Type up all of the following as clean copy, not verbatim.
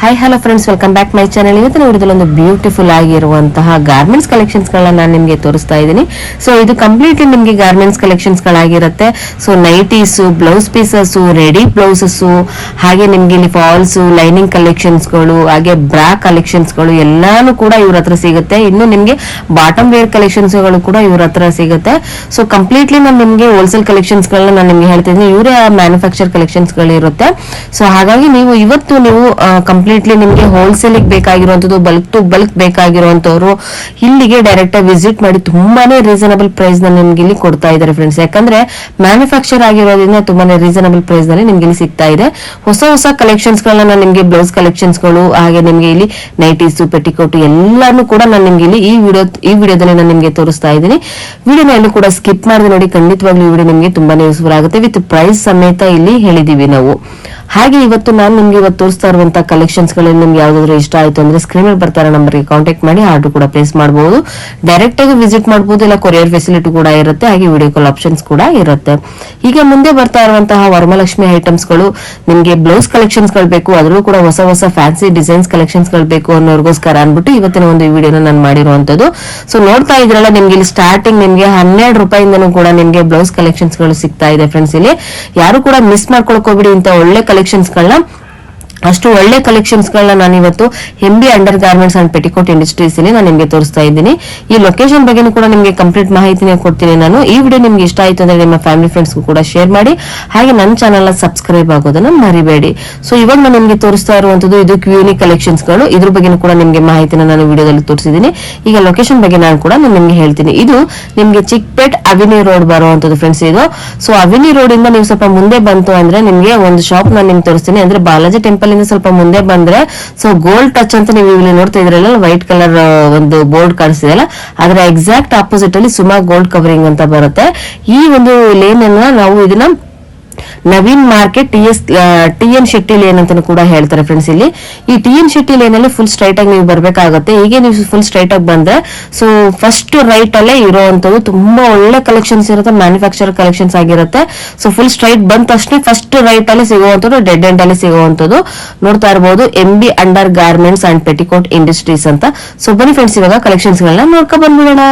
Hi hello friends, welcome back my channel. ಇವತ್ತಿನ ವಿಡಿಯೋದಲ್ಲಿ ಒಂದು ಬ್ಯೂಟಿಫುಲ್ ಆಗಿರುವಂತಹ ಗಾರ್ಮೆಂಟ್ಸ್ ಕಲೆಕ್ಷನ್ಸ್ ಗಳನ್ನ ನಾನು ನಿಮಗೆ ತೋರಿಸ್ತಾ ಇದ್ದೀನಿ. ಸೊ ಇದು ಕಂಪ್ಲೀಟ್ಲಿ ನಿಮಗೆ ಗಾರ್ಮೆಂಟ್ಸ್ ಕಲೆಕ್ಷನ್ಸ್ ಗಳಾಗಿರುತ್ತೆ. So nighties, blouse pieces, ready blouses, ಹಾಗೆ ನಿಮ್ಗೆ ಇಲ್ಲಿ ಫಾಲ್ಸ್, ಲೈನಿಂಗ್ ಕಲೆಕ್ಷನ್ಸ್ ಗಳು, ಹಾಗೆ ಬ್ರಾ ಕಲೆಕ್ಷನ್ಸ್ ಗಳು ಎಲ್ಲಾನು ಕೂಡ ಇವ್ರ ಹತ್ರ ಸಿಗುತ್ತೆ. ಇನ್ನು ನಿಮ್ಗೆ ಬಾಟಮ್ ವೇರ್ ಕಲೆಕ್ಷನ್ಸ್ ಗಳು ಕೂಡ ಇವ್ರ ಹತ್ರ ಸಿಗುತ್ತೆ. ಸೊ ಕಂಪ್ಲೀಟ್ಲಿ ನಾನು ನಿಮ್ಗೆ ಹೋಲ್ಸೇಲ್ ಕಲೆಕ್ಷನ್ಸ್ ಗಳನ್ನ ನಾನು ನಿಮ್ಗೆ ಹೇಳ್ತಿದ್ದೀನಿ. ಇವರೇ ಮ್ಯಾನುಫ್ಯಾಕ್ಚರ್ ಕಲೆಕ್ಷನ್ಸ್ ಗಳು ಇರುತ್ತೆ. ಸೊ ಹಾಗಾಗಿ ನೀವು ಇವತ್ತು ನೀವು ಕಂಪ್ಲೀಟ್ಲಿ ನಿಮ್ಗೆ ಹೋಲ್ಸೇಲ್ ಬೇಕಾಗಿರುವಂತದ್ದು, ಬಲ್ಕ್ ಟು ಬಲ್ಕ್ ಬೇಕಾಗಿರುವಂತವ್ರು ಇಲ್ಲಿಗೆ ಡೈರೆಕ್ಟ್ ಆಗಿ ವಿಸಿಟ್ ಮಾಡಿ ತುಂಬಾನೇ ರೀಸನಬಲ್ ಪ್ರೈಸ್ ನಲ್ಲಿ ನಿಮ್ಗೆ ಇಲ್ಲಿ ಕೊಡ್ತಾ ಇದ್ದಾರೆ ಫ್ರೆಂಡ್ಸ್. ಯಾಕಂದ್ರೆ ಮ್ಯಾನುಫ್ಯಾಕ್ಚರ್ ಆಗಿರೋದ್ರಿಂದ ತುಂಬಾನೇ ರೀಸನಬಲ್ ಪ್ರೈಸ್ ನಲ್ಲಿ ನಿಮ್ಗೆ ಇಲ್ಲಿ ಸಿಗ್ತಾ ಇದೆ. ಹೊಸ ಹೊಸ ಕಲೆಕ್ಷನ್ಸ್ ಗಳನ್ನ ನಿಮ್ಗೆ ಬ್ಲೌಸ್ ಕಲೆಕ್ಷನ್ಸ್ ಗಳು, ಹಾಗೆ ನಿಮ್ಗೆ ಇಲ್ಲಿ ನೈಟೀಸ್, ಪೆಟಿಕೋಟ್ ಎಲ್ಲಾನು ಕೂಡ ನಾನು ನಿಮ್ಗೆ ಇಲ್ಲಿ ಈ ವಿಡಿಯೋದಲ್ಲಿ ನಾನು ನಿಮ್ಗೆ ತೋರಿಸ್ತಾ ಇದ್ದೀನಿ. ವಿಡಿಯೋನ ಎಲ್ಲೂ ಕೂಡ ಸ್ಕಿಪ್ ಮಾಡಿದ್ರೆ ನೋಡಿ, ಖಂಡಿತವಾಗ್ಲೂ ಈ ವಿಡಿಯೋ ನಿಮ್ಗೆ ತುಂಬಾನೇ ಯೂಸ್ಫುಲ್ ಆಗುತ್ತೆ. ವಿತ್ ಪ್ರೈಸ್ ಸಮೇತ ಇಲ್ಲಿ ಹೇಳಿದೀವಿ ನಾವು. ಹಾಗೆ ಇವತ್ತು ನಾನು ನಿಮ್ಗೆ ಇವತ್ತು ತೋರಿಸ್ತಾ ಇರುವಂತಹ ಕಲೆಕ್ಷನ್ಸ್ ಗಳಲ್ಲಿ ನಿಮ್ಗೆ ಯಾವ್ದಾದ್ರು ಇಷ್ಟ ಆಯ್ತು ಅಂದ್ರೆ ಸ್ಕ್ರೀನ್ ಮೇಲೆ ಬರ್ತಾರೆ ನಂಬರ್ಗೆ ಕಾಂಟ್ಯಾಕ್ಟ್ ಮಾಡಿ ಆರ್ಡರ್ ಕೂಡ ಪ್ಲೇಸ್ ಮಾಡಬಹುದು. ಡೈರೆಕ್ಟ್ ಆಗಿ ವಿಸಿಟ್ ಮಾಡಬಹುದು, ಇಲ್ಲ ಕೊರಿಯರ್ ಫೆಸಿಲಿಟಿ ಕೂಡ ಇರುತ್ತೆ, ಹಾಗೆ ವಿಡಿಯೋ ಕಾಲ್ ಆಪ್ಷನ್ಸ್ ಕೂಡ ಇರುತ್ತೆ. ಈಗ ಮುಂದೆ ಬರ್ತಾ ಇರುವಂತಹ ವರಮಲಕ್ಷ್ಮಿ ಐಟಮ್ಸ್ ಗಳು, ನಿಮ್ಗೆ ಬ್ಲೌಸ್ ಕಲೆಕ್ಷನ್ಸ್ ಗಳು ಬೇಕು, ಅದರಲ್ಲೂ ಕೂಡ ಹೊಸ ಹೊಸ ಫ್ಯಾನ್ಸಿ ಡಿಸೈನ್ಸ್ ಕಲೆಕ್ಷನ್ಸ್ ಗಳು ಬೇಕು ಅನ್ನೋರ್ಗೋಸ್ಕರ ಅನ್ಬಿಟ್ಟು ಇವತ್ತಿನ ಒಂದು ವಿಡಿಯೋನ ನಾನು ಮಾಡಿರುವಂತದ್ದು. ಸೊ ನೋಡ್ತಾ ಇದ್ರಲ್ಲ, ನಿಮ್ಗೆ ಇಲ್ಲಿ ಸ್ಟಾರ್ಟಿಂಗ್ ನಿಮ್ಗೆ 12 ರೂಪಾಯಿಂದನೂ ಕೂಡ ನಿಮ್ಗೆ ಬ್ಲೌಸ್ ಕಲೆಕ್ಷನ್ಸ್ ಗಳು ಸಿಗ್ತಾ ಇದೆ ಫ್ರೆಂಡ್ಸ್. ಇಲ್ಲಿ ಯಾರು ಕೂಡ ಮಿಸ್ ಮಾಡ್ಕೊಳಕ್ ಹೋಗ್ಬಿಡಿ. ಇಂತ ಒಳ್ಳೆ ಕಲೆಕ್ಷನ್ಸ್ ಗಳನ್ನ, ಅಷ್ಟು ಒಳ್ಳೆ ಕಲೆಕ್ಷನ್ಸ್ ಗಳನ್ನ ನಾನು ಇವತ್ತು MB under garments and petticoat industries ಇಲ್ಲಿ ನಾನು ನಿಮ್ಗೆ ತೋರಿಸ್ತಾ ಇದ್ದೀನಿ. ಈ ಲೊಕೇಶನ್ ಬಗ್ಗೆ ಕೂಡ ನಿಮ್ಗೆ ಕಂಪ್ಲೀಟ್ ಮಾಹಿತಿನ ಕೊಡ್ತೀನಿ ನಾನು. ಈ ವಿಡಿಯೋ ನಿಮ್ಗೆ ಇಷ್ಟ ಆಯ್ತು ಅಂದ್ರೆ ನಿಮ್ಮ ಫ್ಯಾಮಿಲಿ ಫ್ರೆಂಡ್ಸ್ ಕೂಡ ಶೇರ್ ಮಾಡಿ, ಹಾಗೆ ನನ್ನ ಚಾನಲ್ ಸಬ್ಸ್ಕ್ರೈಬ್ ಆಗೋದನ್ನ ಮರಿಬೇಡಿ. ಸೊ ಇವಾಗ ನಾನು ನಿಮ್ಗೆ ತೋರಿಸ್ತಾ ಇರುವಂತದ್ದು ಇದು ಕ್ಯೂನಿ ಕಲೆಕ್ಷನ್ಸ್ ಗಳು. ಇದ್ರ ಬಗ್ಗೆ ಕೂಡ ನಿಮ್ಗೆ ಮಾಹಿತಿನ ನಾನು ವಿಡಿಯೋದಲ್ಲಿ ತೋರಿಸಿದ್ದೀನಿ. ಈಗ ಲೊಕೇಶನ್ ಬಗ್ಗೆ ನಾನು ಕೂಡ ನಿಮ್ಗೆ ಹೇಳ್ತೀನಿ. ಇದು ನಿಮ್ಗೆ ಚಿಕ್ಪೇಟ್ ಅವಿನಿ ರೋಡ್ ಬರುವಂತದ್ದು ಫ್ರೆಂಡ್ಸ್ ಇದು. ಸೊ ಅವಿನಿ ರೋಡ್ ಇಂದ ನೀವು ಸ್ವಲ್ಪ ಮುಂದೆ ಬಂತು ಅಂದ್ರೆ ನಿಮ್ಗೆ ಒಂದು ಶಾಪ್ ನಾನು ನಿಮ್ಗೆ ತೋರಿಸ್ತೀನಿ. ಅಂದ್ರೆ ಬಾಲಾಜಿ ಟೆಂಪಲ್ ಇಂದ ಸ್ವಲ್ಪ ಮುಂದೆ ಬಂದ್ರೆ, ಸೊ ಗೋಲ್ಡ್ ಟಚ್ ಅಂತ ನೀವು ಇಲ್ಲಿ ನೋಡ್ತಾ ಇದ್ರಲ್ಲ, ವೈಟ್ ಕಲರ್ ಒಂದು ಬೋರ್ಡ್ ಕಾಣಿಸ್ತಿದೆಯಲ್ಲ, ಅದರ ಎಕ್ಸಾಕ್ಟ್ ಆಪೋಸಿಟ್ ಅಲ್ಲಿ ಸುಮಾ ಗೋಲ್ಡ್ ಕವರಿಂಗ್ ಅಂತ ಬರುತ್ತೆ. ಈ ಒಂದು ಲೇನ್ ಅನ್ನ ನಾವು ಇದನ್ನ Naveen market TN Shetty lane ಅಂತ ಕೂಡ ಹೇಳ್ತಾರೆ ಫ್ರೆಂಡ್ಸ್. ಇಲ್ಲಿ ಈ TN ಶೆಟ್ಟಿ ಲೇನ್ ಅಲ್ಲಿ ಫುಲ್ ಸ್ಟ್ರೈಟ್ ಆಗಿ ನೀವು ಬರ್ಬೇಕಾಗುತ್ತೆ. ಹೀಗೆ ನೀವು ಫುಲ್ ಸ್ಟ್ರೈಟ್ ಆಗಿ ಬಂದ್ರೆ, ಸೊ ಫಸ್ಟ್ ರೈಟ್ ಅಲ್ಲೇ ಇರುವಂತದ್ದು ತುಂಬಾ ಒಳ್ಳೆ ಕಲೆಕ್ಷನ್ಸ್ ಇರುತ್ತೆ, ಮ್ಯಾನುಫ್ಯಾಕ್ಚರ್ ಕಲೆಕ್ಷನ್ಸ್ ಆಗಿರುತ್ತೆ. ಸೊ ಫುಲ್ ಸ್ಟ್ರೈಟ್ ಬಂದ ತಕ್ಷಣ ಫಸ್ಟ್ ರೈಟ್ ಅಲ್ಲಿ ಸಿಗುವಂತದ್ದು, ಡೆಡ್ ಎಂಡ್ ಅಲ್ಲಿ ಸಿಗುವಂತದ್ದು ನೋಡ್ತಾ ಇರಬಹುದು, MB under garments and petticoat industries ಅಂತ. ಸೊ ಬನ್ನಿ ಫ್ರೆಂಡ್ಸ್, ಇವಾಗ ಕಲೆಕ್ಷನ್ಸ್ ಗಳನ್ನ ನೋಡ್ಕೊ ಬಂದ್ಬಿಡೋಣ.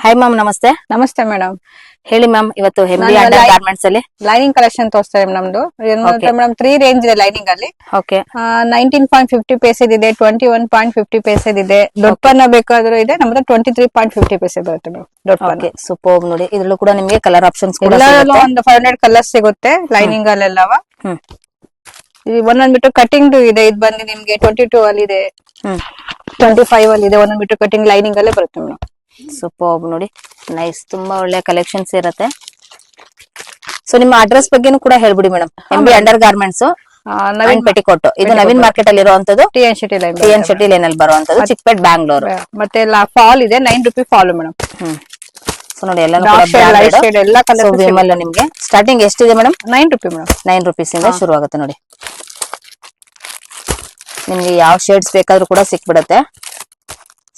ಹಾಯ್ ಮ್ಯಾಮ್, ನಮಸ್ತೆ. ನಮಸ್ತೆ ಮೇಡಮ್, ಹೇಳಿ ಮ್ಯಾಮ್, ಇವತ್ತು MB ಅಂಡರ್ ಗಾರ್ಮೆಂಟ್ಸ್ ಅಲ್ಲಿ ಲೈನಿಂಗ್ ಕಲೆಕ್ಷನ್ ತೋರಿಸ್ತಾರೆ ನಮ್ದು. ಮೇಡಮ್ 3 ರೇಂಜ್ ಇದೆ ಲೈನಿಂಗ್ ಅಲ್ಲಿ. ಓಕೆ, 19.50 ಪೈಸೆ ಇದೆ, 21.50 ಪೈಸೆ ಇದೆ, ದೊಡ್ಡ ಪನ್ನ ಬೇಕಾದ್ರೂ ಇದೆ. ನಮ್ದು 23.50 ಪೈಸೆ ಬರುತ್ತೆ ಮೇಡಮ್ ದೊಡ್ಡ ಪನ್ನ. ಸೂಪರ್ ನೋಡಿ, ಇದ್ರಲ್ಲೂ ಕೂಡ ನಿಮ್ಗೆ ಕಲರ್ ಆಪ್ಷನ್ಸ್ ಕೂಡ ಎಲ್ಲಾದ್ರೂ ಒಂದು 500 ಕಲರ್ಸ್ ಸಿಗುತ್ತೆ ಲೈನಿಂಗ್ ಅಲ್ಲೆಲ್ಲವ. ಇದು ಒಂದೊಂದ್ ಬಿಟ್ಟು ಕಟಿಂಗ್ ಇದೆ. ಇದು ಬಂದು ನಿಮ್ಗೆ 22 ಅಲ್ಲಿ ಇದೆ, 25 ಅಲ್ಲಿ ಇದೆ. ಒಂದೊಂದ್ ಬಿಟ್ಟು ಕಟಿಂಗ್ ಲೈನಿಂಗ್ ಅಲ್ಲೇ ಬರುತ್ತೆ ಮೇಡಮ್. ಸೂಪರ್ ನೋಡಿ, ನೈಸ್, ತುಂಬಾ ಒಳ್ಳೆ ಕಲೆಕ್ಷನ್ಸ್ ಇರುತ್ತೆ. ಸೊ ನಿಮ್ಮ ಅಡ್ರೆಸ್ ಬಗ್ಗೆನೂ ಕೂಡ ಹೇಳ್ಬಿಡಿ madam. MB under garments Naveen petticoat, ಇದು ನವೀನ್ ಮಾರ್ಕೆಟ್ ಅಲ್ಲಿ ಇರುವಂತದ್ದು, TN ಶೆಟ್ಟಿ ಲೈನ್ ಅಲ್ಲಿ ಬರುವಂತದ್ದು, ಚಿಕ್ಪೇಟ್ ಬ್ಯಾಂಗ್ಳೂರ್. ಮತ್ತೆ ಫಾಲ್ ಇದೆ, 9 ರೂಪಾಯಿ ಫಾಲ್ ಮೇಡಮ್. ಸೊ ನೋಡಿ, ಎಲ್ಲ ವಿಮಲ್ ನಿಮ್ಗೆ ಸ್ಟಾರ್ಟಿಂಗ್ ಎಷ್ಟಿದೆ ಮೇಡಮ್? 9 ರೂಪಾಯಿ ಮೇಡಮ್. 9 ರೂಪೀಸ್ ಇಂದ ಶುರು ಆಗುತ್ತೆ ನೋಡಿ. ನಿಮ್ಗೆ ಯಾವ ಶೇಡ್ಸ್ ಬೇಕಾದ್ರೂ ಕೂಡ ಸಿಕ್ಬಿಡತ್ತೆ.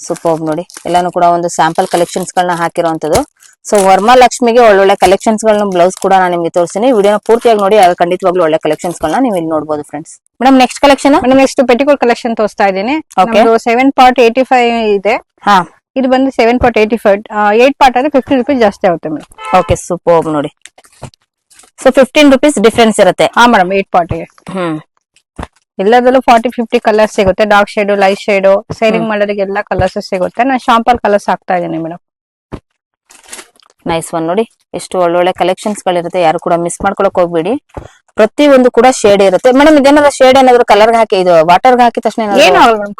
ಸೂಪರ್ ನೋಡಿ, ಎಲ್ಲಾನು ಕೂಡ ಒಂದು ಸ್ಯಾಂಪಲ್ ಕಲೆಕ್ಷನ್ಸ್ ಗಳನ್ನ ಹಾಕಿರುವಂತದ್ದು. ಸೊ ವರಮಲಕ್ಷ್ಮಿಗೆ ಒಳ್ಳೊಳ್ಳೆ ಕಲೆಕ್ಷನ್ಸ್ ಗಳನ್ನ, ಬ್ಲೌಸ್ ಕೂಡ ನಾನು ನಿಮ್ಗೆ ತೋರಿಸ್ತೀನಿ. ವಿಡಿಯೋನ ಪೂರ್ತಿಯಾಗಿ ನೋಡಿ, ಆಗ ಖಂಡಿತವಾಗ್ಲೂ ಒಳ್ಳೆ ಕಲೆಕ್ಷನ್ಸ್ ಗಳನ್ನ ನೀವು ಇಲ್ಲಿ ನೋಡಬಹುದು friends. Madam next collection, next petticoat collection ತೋರಿಸ್ತಾ ಇದ್ದೀನಿ. 7 ಪಾರ್ಟ್ 85 ಇದೆ. ಇದು ಬಂದು 7 ಪಾರ್ಟ್ 85, 8 ಪಾರ್ಟ್ ಆದ್ರೆ 50 ರೂಪೀಸ್ ಜಾಸ್ತಿ ಆಗುತ್ತೆ ಮೇಡಮ್. ಓಕೆ, ಸೂಪರ್ ನೋಡಿ. ಸೊ 15 ರೂಪೀಸ್ ಡಿಫ್ರೆನ್ಸ್ ಇರುತ್ತೆ. ಹಾ ಮೇಡಮ್, 8 ಪಾರ್ಟ್ ಗೆ ಎಲ್ಲದಲ್ಲೂ 40-50 ಕಲರ್ಸ್ ಸಿಗುತ್ತೆ. Dark shade, light shade, sharing ಮಾಡೋರಿಗೆ ಎಲ್ಲಾ ಕಲರ್ಸ್ ಸಿಗುತ್ತೆ. ನಾನು ಶಾಂಪಲ್ ಕಲರ್ಸ್ ಹಾಕ್ತಾ ಇದ್ದೀನಿ ಮೇಡಮ್. ನೈಸ್ ಒನ್ ನೋಡಿ, ಎಷ್ಟು ಒಳ್ಳೊಳ್ಳೆ ಕಲೆಕ್ಷನ್ಸ್ ಗಳಿರುತ್ತೆ. ಯಾರು ಕೂಡ ಮಿಸ್ ಮಾಡ್ಕೊಳಕ್ ಹೋಗ್ಬೇಡಿ. ಪ್ರತಿ ಒಂದು ಕೂಡ ಶೇಡ್ ಇರುತ್ತೆ ಮೇಡಮ್. ಇದೇನಾದ್ರು ಶೇಡ್ ಏನಾದ್ರು ಕಲರ್ ಹಾಕಿ, ಇದು ವಾಟರ್ ಹಾಕಿ ತಕ್ಷಣ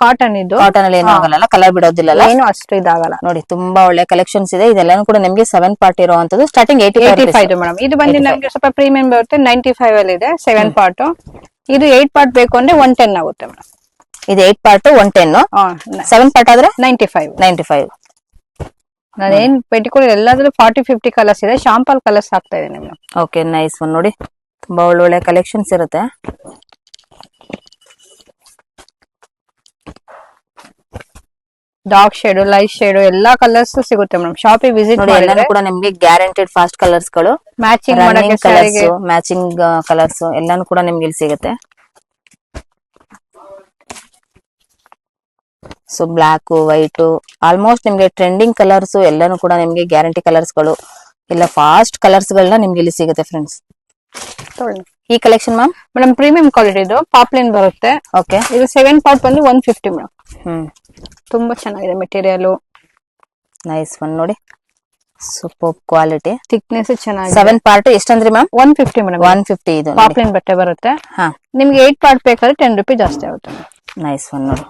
ಕಾಟನ್, ಇದು ಕಾಟನ್ ಅಲ್ಲಿ ಏನು ಆಗಲ್ಲ, ಕಲರ್ ಬಿಡೋದಿಲ್ಲ, ಏನು ಅಷ್ಟು ಇದಾಗಲ್ಲ ನೋಡಿ. ತುಂಬಾ ಒಳ್ಳೆ ಕಲೆಕ್ಷನ್ಸ್ ಇದೆ. ಇದೆಲ್ಲಾನು ಕೂಡ ನಿಮ್ಗೆ 7 ಪಾರ್ಟ್ ಇರುವಂತದ್ದು. Starting 85 madam. ಇದು ಬಂದು ನಮ್ಗೆ ಸ್ವಲ್ಪ ಪ್ರೀಮಿಯಂ ಬರುತ್ತೆ, 95 ಅಲ್ಲಿ ಇದೆ 7 ಪಾರ್ಟ್. ಇದು 8 ಪಾರ್ಟ್ ಬೇಕು ಅಂದ್ರೆ 110 ಆಗುತ್ತೆ ಮೇಡಮ್. ಇದು 8 ಪಾರ್ಟ್ 110, 7 ಪಾರ್ಟ್ ಆದ್ರೆ 95. ನಾನೇನ್ ಪೆಟಿಕೋಟ್ ಎಲ್ಲಾದ್ರೂ 40-50 ಕಲರ್ಸ್ ಇದೆ. ಶಾಂಪಲ್ ಕಲರ್ಸ್ ಹಾಕ್ತಾ ಇದ್ದೀನಿ ಮೇಡಮ್. ಓಕೆ, ನೈಸ್ ಒನ್ ನೋಡಿ, ತುಂಬಾ ಒಳ್ಳೊಳ್ಳೆ ಕಲೆಕ್ಷನ್ಸ್ ಇರುತ್ತೆ. ಡಾರ್ಕ್ ಶೇಡ್, ಲೈಟ್ ಶೇಡ್ ಎಲ್ಲಾ ಕಲರ್ಸ್ ಸಿಗುತ್ತೆ ಮೇಡಮ್. ಶಾಪಿಗೆ ವಿಸಿಟ್ ಮಾಡಿದ್ರೆ ಕೂಡ ನಿಮ್ಗೆ ಗ್ಯಾರಂಟೆಡ್ ಫಾಸ್ಟ್ ಕಲರ್ಸ್ ಗಳು, ಮ್ಯಾಚಿಂಗ್ ಮ್ಯಾಚಿಂಗ್ ಕಲರ್ಸ್ ಎಲ್ಲಾನು ಕೂಡ ನಿಮ್ಗೆ ಇಲ್ಲಿ ಸಿಗುತ್ತೆ. ಸೊ ಬ್ಲಾಕ್ ವೈಟ್ ಆಲ್ಮೋಸ್ಟ್ ನಿಮ್ಗೆ ಟ್ರೆಂಡಿಂಗ್ ಕಲರ್ಸ್ ಎಲ್ಲಾನು ಕೂಡ ನಿಮ್ಗೆ ಗ್ಯಾರಂಟಿ ಕಲರ್ಸ್ ಗಳು ಇಲ್ಲ ಫಾಸ್ಟ್ ಕಲರ್ಸ್ ಗಳನ್ನ ನಿಮ್ಗೆ ಇಲ್ಲಿ ಸಿಗುತ್ತೆ ಫ್ರೆಂಡ್ಸ್. ಈ collection ma'am madam premium quality ಇದು ಪಾಪ್ಲಿನ್ ಬರುತ್ತೆ. ಓಕೆ, ಇದು 7 ಪಾರ್ಟ್ ಬಂದು 150 ಮೇಡಮ್. ಹ್ಮ್, ತುಂಬಾ ಚೆನ್ನಾಗಿದೆ ಮೆಟೀರಿಯಲ್, ನೈಸ್ ಒನ್ ನೋಡಿ, ಸೂಪರ್ ಕ್ವಾಲಿಟಿ, ಥಿಕ್ನೆಸ್ ಚೆನ್ನಾಗಿದೆ. 7 ಪಾರ್ಟ್ ಎಷ್ಟಂದ್ರಿ ಮ್ಯಾಮ್? 150 ಮೇಡಮ್. 150 ಇದು ಪಾಪ್ಲಿನ್ ಬಟ್ಟೆ ಬರುತ್ತೆ. ಹಾ, ನಿಮ್ಗೆ 8 ಪಾರ್ಟ್ ಬೇಕಾದ್ರೆ 10 ರೂಪಿ ಜಾಸ್ತಿ ಆಗುತ್ತೆ. ನೈಸ್ ಒನ್ ನೋಡಿ.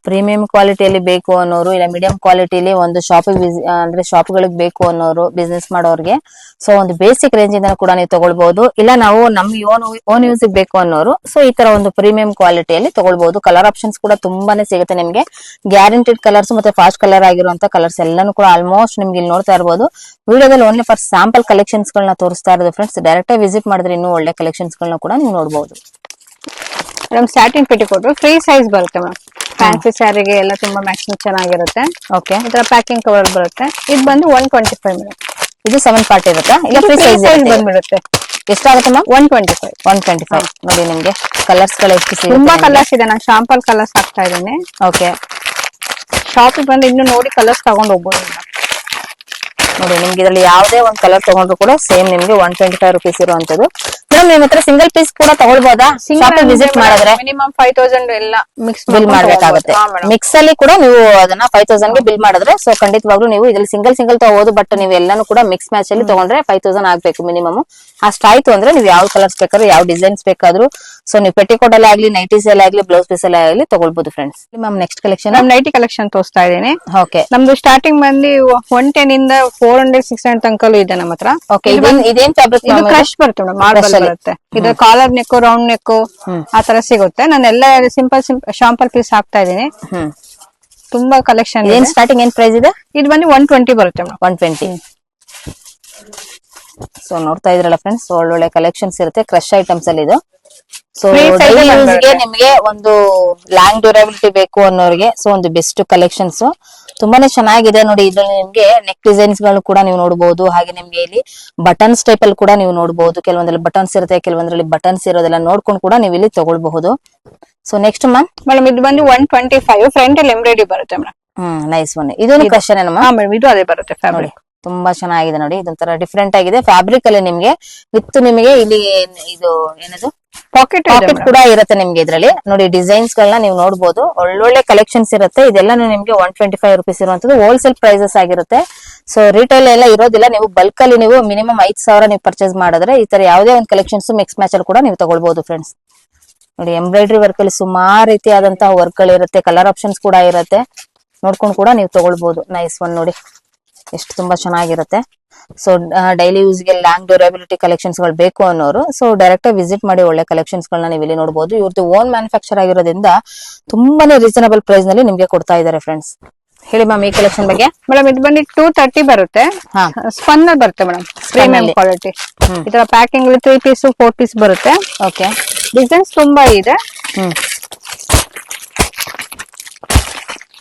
ಪ್ರೀಮಿಯಂ ಕ್ವಾಲಿಟಿಯಲ್ಲಿ ಬೇಕು ಅನ್ನೋರು ಇಲ್ಲ ಮೀಡಿಯಂ ಕ್ವಾಲಿಟಿಲಿ ಒಂದು ಶಾಪಿಗೆ ಅಂದ್ರೆ ಶಾಪ್ಗಳಿಗೆ ಬೇಕು ಅನ್ನೋರು ಬಿಸ್ನೆಸ್ ಮಾಡೋರ್ಗೆ ಸೊ ಒಂದು ಬೇಸಿಕ್ ರೇಂಜ್ ಇಂದ ಕೂಡ ನೀವು ತಗೊಳ್ಬಹುದು. ಇಲ್ಲ ನಾವು ನಮ್ಗೆ ಓನ್ ಯೂಸ್ ಬೇಕು ಅನ್ನೋರು ಸೊ ಈ ತರ ಒಂದು ಪ್ರೀಮಿಯಂ ಕ್ವಾಲಿಟಿಯಲ್ಲಿ ತಗೊಳ್ಬಹುದು. ಕಲರ್ ಆಪ್ಷನ್ಸ್ ಕೂಡ ತುಂಬಾನೇ ಸಿಗುತ್ತೆ ನಿಮ್ಗೆ. ಗ್ಯಾರಂಟಿಡ್ ಕಲರ್ಸ್ ಮತ್ತೆ ಫಾಸ್ಟ್ ಕಲರ್ ಆಗಿರುವಂತ ಕಲರ್ಸ್ ಎಲ್ಲಾನು ಕೂಡ ಆಲ್ಮೋಸ್ಟ್ ನಿಮ್ಗೆ ಇಲ್ಲಿ ನೋಡ್ತಾ ಇರಬಹುದು. ವಿಡಿಯೋದಲ್ಲಿ ಓನ್ಲಿ ಫಾರ್ ಸ್ಯಾಂಪಲ್ ಕಲೆಕ್ಷನ್ಸ್ ಗಳನ್ನ ತೋರಿಸ್ತಾ ಇರೋದು ಫ್ರೆಂಡ್ಸ್. ಡೈರೆಕ್ಟ್ ಆಗಿ ವಿಸಿಟ್ ಮಾಡಿದ್ರೆ ಇನ್ನೂ ಒಳ್ಳೆ ಕಲೆಕ್ಷನ್ಸ್ ಗಳನ್ನ ಕೂಡ ನೀವು ನೋಡಬಹುದು. Madam satin petticoat free size ಬರುತ್ತೆ ಮೇಡಮ್. ಫ್ಯಾನ್ಸಿ ಸ್ಯಾರಿಗೆ ಎಲ್ಲ ತುಂಬಾ ಮ್ಯಾಕ್ಸಿಮಮ್ ಚೆನ್ನಾಗಿರುತ್ತೆ. ಓಕೆ, ಈ ತರ ಪ್ಯಾಕಿಂಗ್ ಕವರ್ ಬರುತ್ತೆ. ಇದು ಬಂದು 125 ಮೇಡಮ್. ಇದು 7 ಪಾರ್ಟ್ ಇರುತ್ತಾ? ಇಲ್ಲ ಫ್ರೀ ಸೈಜ್ ಬಂದ್ಬಿಡುತ್ತೆ. ಎಷ್ಟಾಗುತ್ತೆ ಮ್ಯಾಮ್? 125. 125 ನೋಡಿ. ನಿಮ್ಗೆ ಕಲರ್ಸ್ ಗಳು ಎಷ್ಟು ಸಿಗುತ್ತೆ? ತುಂಬಾ ಕಲರ್ಸ್ ಇದೆ. ನಾನು ಶಾಂಪಲ್ ಕಲರ್ಸ್ ಹಾಕ್ತಾ ಇದ್ದೇನೆ. ಓಕೆ, ಶಾಪಿಗೆ ಬಂದು ಇನ್ನು ನೋಡಿ ಕಲರ್ಸ್ ತಗೊಂಡ್ ಹೋಗ್ಬೋದು ಮೇಡಮ್. ನೋಡಿ ನಿಮ್ಗೆ ಇದ್ರಲ್ಲಿ ಯಾವುದೇ ಒಂದು ಕಲರ್ ತಗೊಂಡ್ರು ಕೂಡ ಸೇಮ್ ನಿಮ್ಗೆ 125 ರುಪೀಸ್ ಇರುವಂತದ್ದು. ಮೇಡಮ್ ನಿಮ್ ಹತ್ರ ಸಿಂಗಲ್ ಪೀಸ್ ಕೂಡ ತಗೊಳ್ಬೋದಾ? ಶಾಪ್ ವಿಸಿಟ್ ಮಾಡಿದ್ರೆ ಮಿನಿಮಮ್ 5000 ಎಲ್ಲ ಮಿಕ್ಸ್ ಬಿಲ್ ಮಾಡ್ಬೇಕಾಗುತ್ತೆ. ಮಿಕ್ಸ್ ಅಲ್ಲಿ ಕೂಡ ನೀವು ಅದನ್ನ 5000 ಗೆ ಬಿಲ್ ಮಾಡಿದ್ರೆ ಸೊ ಖಂಡಿತವಾಗ್ಲೂ ನೀವು ಇದ್ರಲ್ಲಿ ಸಿಂಗಲ್ ತಗೋಬಹುದು. ಬಟ್ ನೀವು ಎಲ್ಲಾನು ಕೂಡ ಮಿಕ್ಸ್ ಮ್ಯಾಚ್ ಅಲ್ಲಿ ತಗೊಂಡ್ರೆ 5000 ಆಗ್ಬೇಕು ಮಿನಿಮಮ್. ಅಷ್ಟಾಯ್ತು ಅಂದ್ರೆ ನೀವು ಯಾವ ಕಲರ್ಸ್ ಬೇಕಾದ್ರೂ ಯಾವ ಡಿಸೈನ್ಸ್ ಬೇಕಾದ್ರೂ ಸೊ ನೀವು ಪೆಟಿಕೋಟ್ ಅಲ್ಲಿ ಆಗ್ಲಿ ನೈಟೀಸ್ ಅಲ್ಲಿ ಆಗ್ಲಿ ಬ್ಲೌಸ್ ಪೀಸ್ ಅಲ್ಲಿ ಆಗ್ಲಿ ತಗೊಳ್ಬಹುದು ಫ್ರೆಂಡ್ಸ್. ಮ್ಯಾಮ್ ನೆಕ್ಸ್ಟ್ ಕಲೆಕ್ಷನ್ ನಾನು ನೈಟಿ ಕಲೆಕ್ಷನ್ ತೋರಿಸ್ತಾ ಇದ್ದೀನಿ. ಓಕೆ, ನಮ್ದು ಸ್ಟಾರ್ಟಿಂಗ್ ಬಂದು 110 ಇಂದ 400 600 ತನಕಲ್ಲೂ ಇದೆ ನಮ್ಮ ಹತ್ರ. ಓಕೆ, ಇದೇನ್ ಫ್ಯಾಬ್ರಿಕ್? ಇದು ಕ್ರಶ್ ಬರುತ್ತೆ ಮೇಡಮ್, ಮಾರ್ಬಲ್ ಬರುತ್ತೆ. ಇದು ಕಾಲರ್ ನೆಕ್ ರೌಂಡ್ ನೆಕ್ ಆ ತರ ಸಿಗುತ್ತೆ. ನಾನು ಎಲ್ಲ ಸಿಂಪಲ್ ಶಾಂಪಲ್ ಪೀಸ್ ಹಾಕ್ತಾ ಇದ್ದೀನಿ. ತುಂಬಾ ಕಲೆಕ್ಷನ್. ಏನ್ ಸ್ಟಾರ್ಟಿಂಗ್ ಏನ್ ಪ್ರೈಸ್ ಇದೆ? ಇದು ಬಂದು 120 ಬರುತ್ತೆ ಮೇಡಮ್. 120. ಸೊ ನೋಡ್ತಾ ಇದ್ರಲ್ಲ ಫ್ರೆಂಡ್ಸ್, ಒಳ್ಳೊಳ್ಳೆ ಕಲೆಕ್ಷನ್ಸ್ ಇರುತ್ತೆ ಕ್ರಶ್ ಐಟಮ್ಸ್ ಅಲ್ಲಿ ಇದು. ಸೊ ಡೈಲಿ ಯೂಸ್ ಗೆ ನಿಮ್ಗೆ ಒಂದು ಲಾಂಗ್ ಡ್ಯೂರಬಿಲಿಟಿ ಬೇಕು ಅನ್ನೋರಿಗೆ ಸೊ ಒಂದು ಬೆಸ್ಟ್ ಕಲೆಕ್ಷನ್ಸ್ ತುಂಬಾನೇ ಚೆನ್ನಾಗಿದೆ ನೋಡಿ. ಇದ್ರಲ್ಲಿ ನಿಮ್ಗೆ ನೆಕ್ ಡಿಸೈನ್ಸ್ ಗಳು ಕೂಡ ನೀವು ನೋಡಬಹುದು. ಹಾಗೆ ನಿಮ್ಗೆ ಇಲ್ಲಿ ಬಟನ್ಸ್ ಟೈಪ್ ಅಲ್ಲಿ ಕೂಡ ನೀವು ನೋಡಬಹುದು. ಕೆಲವೊಂದ್ರಲ್ಲಿ ಬಟನ್ಸ್ ಇರುತ್ತೆ, ಕೆಲವೊಂದ್ರಲ್ಲಿ ಬಟನ್ಸ್ ಇರೋದೆಲ್ಲ ನೋಡ್ಕೊಂಡು ಕೂಡ ನೀವು ಇಲ್ಲಿ ತಗೊಳ್ಬಹುದು. ಸೊ ನೆಕ್ಸ್ಟ್ ಮ್ಯಾಮ್ ಮೇಡಮ್ ಇದು ಬಂದು 125 ಫ್ರಂಟ್ ಅಲ್ಲಿ ಎಂಬ್ರಾಯ್ಡರಿ ಬರುತ್ತೆ ಮೇಡಮ್. Nice one. ಇದೊಂದು ಕ್ವಶನ್ ಮೇಡಮ್ ಇದು ಅದೇ ಬರುತ್ತೆ ಫ್ಯಾಬ್ರಿಕ್. ತುಂಬಾ ಚೆನ್ನಾಗಿದೆ ನೋಡಿ. ಇದೊಂಥರ ಡಿಫ್ರೆಂಟ್ ಆಗಿದೆ ಫ್ಯಾಬ್ರಿಕ್ ಅಲ್ಲಿ ನಿಮ್ಗೆ ವಿತ್ ನಿಮಗೆ ಇಲ್ಲಿ ಇದು ಏನದು ಪಾಕೆಟ್ ಕೂಡ ಇರುತ್ತೆ ನಿಮ್ಗೆ ಇದ್ರಲ್ಲಿ ನೋಡಿ. ಡಿಸೈನ್ಸ್ ಗಳನ್ನ ನೀವು ನೋಡಬಹುದು. ಒಳ್ಳೊಳ್ಳೆ ಕಲೆಕ್ಷನ್ಸ್ ಇರುತ್ತೆ. ಇದೆಲ್ಲ ನಿಮ್ಗೆ 125 ರುಪೀಸ್ ಇರುವಂತದ್ದು ಹೋಲ್ಸೇಲ್ ಪ್ರೈಸಸ್ ಆಗಿರುತ್ತೆ. ಸೊ ರಿಟೇಲ್ ಎಲ್ಲ ಇರೋದಿಲ್ಲ. ನೀವು ಬಲ್ಕ್ ಅಲ್ಲಿ ನೀವು ಮಿನಿಮಮ್ 5000 ನೀವು ಪರ್ಚೇಸ್ ಮಾಡಿದ್ರೆ ಈ ತರ ಯಾವುದೇ ಒಂದು ಕಲೆಕ್ಷನ್ಸ್ ಮಿಕ್ಸ್ ಮ್ಯಾಚ್ ಅಲ್ಲಿ ಕೂಡ ನೀವು ತಗೊಳ್ಬಹುದು ಫ್ರೆಂಡ್ಸ್. ನೋಡಿ ಎಂಬ್ರಾಯ್ಡರಿ ವರ್ಕ್ ಅಲ್ಲಿ ಸುಮಾರು ರೀತಿಯಾದಂತಹ ವರ್ಕ್ ಗಳು ಇರುತ್ತೆ. ಕಲರ್ ಆಪ್ಷನ್ಸ್ ಕೂಡ ಇರುತ್ತೆ. ನೋಡ್ಕೊಂಡು ಕೂಡ ನೀವು ತಗೊಳ್ಬಹುದು. ನೈಸ್ ಒನ್ ನೋಡಿ, ಎಷ್ಟು ತುಂಬಾ ಚೆನ್ನಾಗಿರುತ್ತೆ. ಸೊ ಡೈಲಿ ಯೂಸ್ ಗೆ ಲಾಂಗ್ ಡ್ಯೂರಬಿಲಿಟಿ ಕಲೆಕ್ಷನ್ಸ್ ಗಳು ಬೇಕು ಅನ್ನೋರು ಸೊ ಡೈರೆಕ್ಟ್ ಆಗಿ ವಿಸಿಟ್ ಮಾಡಿ ಒಳ್ಳೆ ಕಲೆಕ್ಷನ್ಸ್ ಗಳನ್ನ ನೀವು ಇಲ್ಲಿ ನೋಡಬಹುದು. ಇವ್ರದ್ದು ಓನ್ ಮ್ಯಾನುಫ್ಯಾಕ್ಚರ್ ಆಗಿರೋದ್ರಿಂದ ತುಂಬಾನೇ ರೀಸನಬಲ್ ಪ್ರೈಸ್ ನಲ್ಲಿ ನಿಮ್ಗೆ ಕೊಡ್ತಾ ಇದ್ದಾರೆ ಫ್ರೆಂಡ್ಸ್. ಹೇಳಿ ಮ್ಯಾಮ್ ಈ ಕಲೆಕ್ಷನ್ ಬಗ್ಗೆ. ಮೇಡಮ್ ಇದು ಬಂದು 230 ಬರುತ್ತೆ. ಸ್ಪನ್ನರ್ ಬರುತ್ತೆ ಮೇಡಮ್, ಪ್ರೀಮಿಯಂ ಕ್ವಾಲಿಟಿ. ಈ ತರ ಪ್ಯಾಕಿಂಗ್ 3 ಪೀಸ್ 4 ಪೀಸ್ ಬರುತ್ತೆ. ಓಕೆ, ಡಿಸೈನ್ಸ್ ತುಂಬಾ ಇದೆ.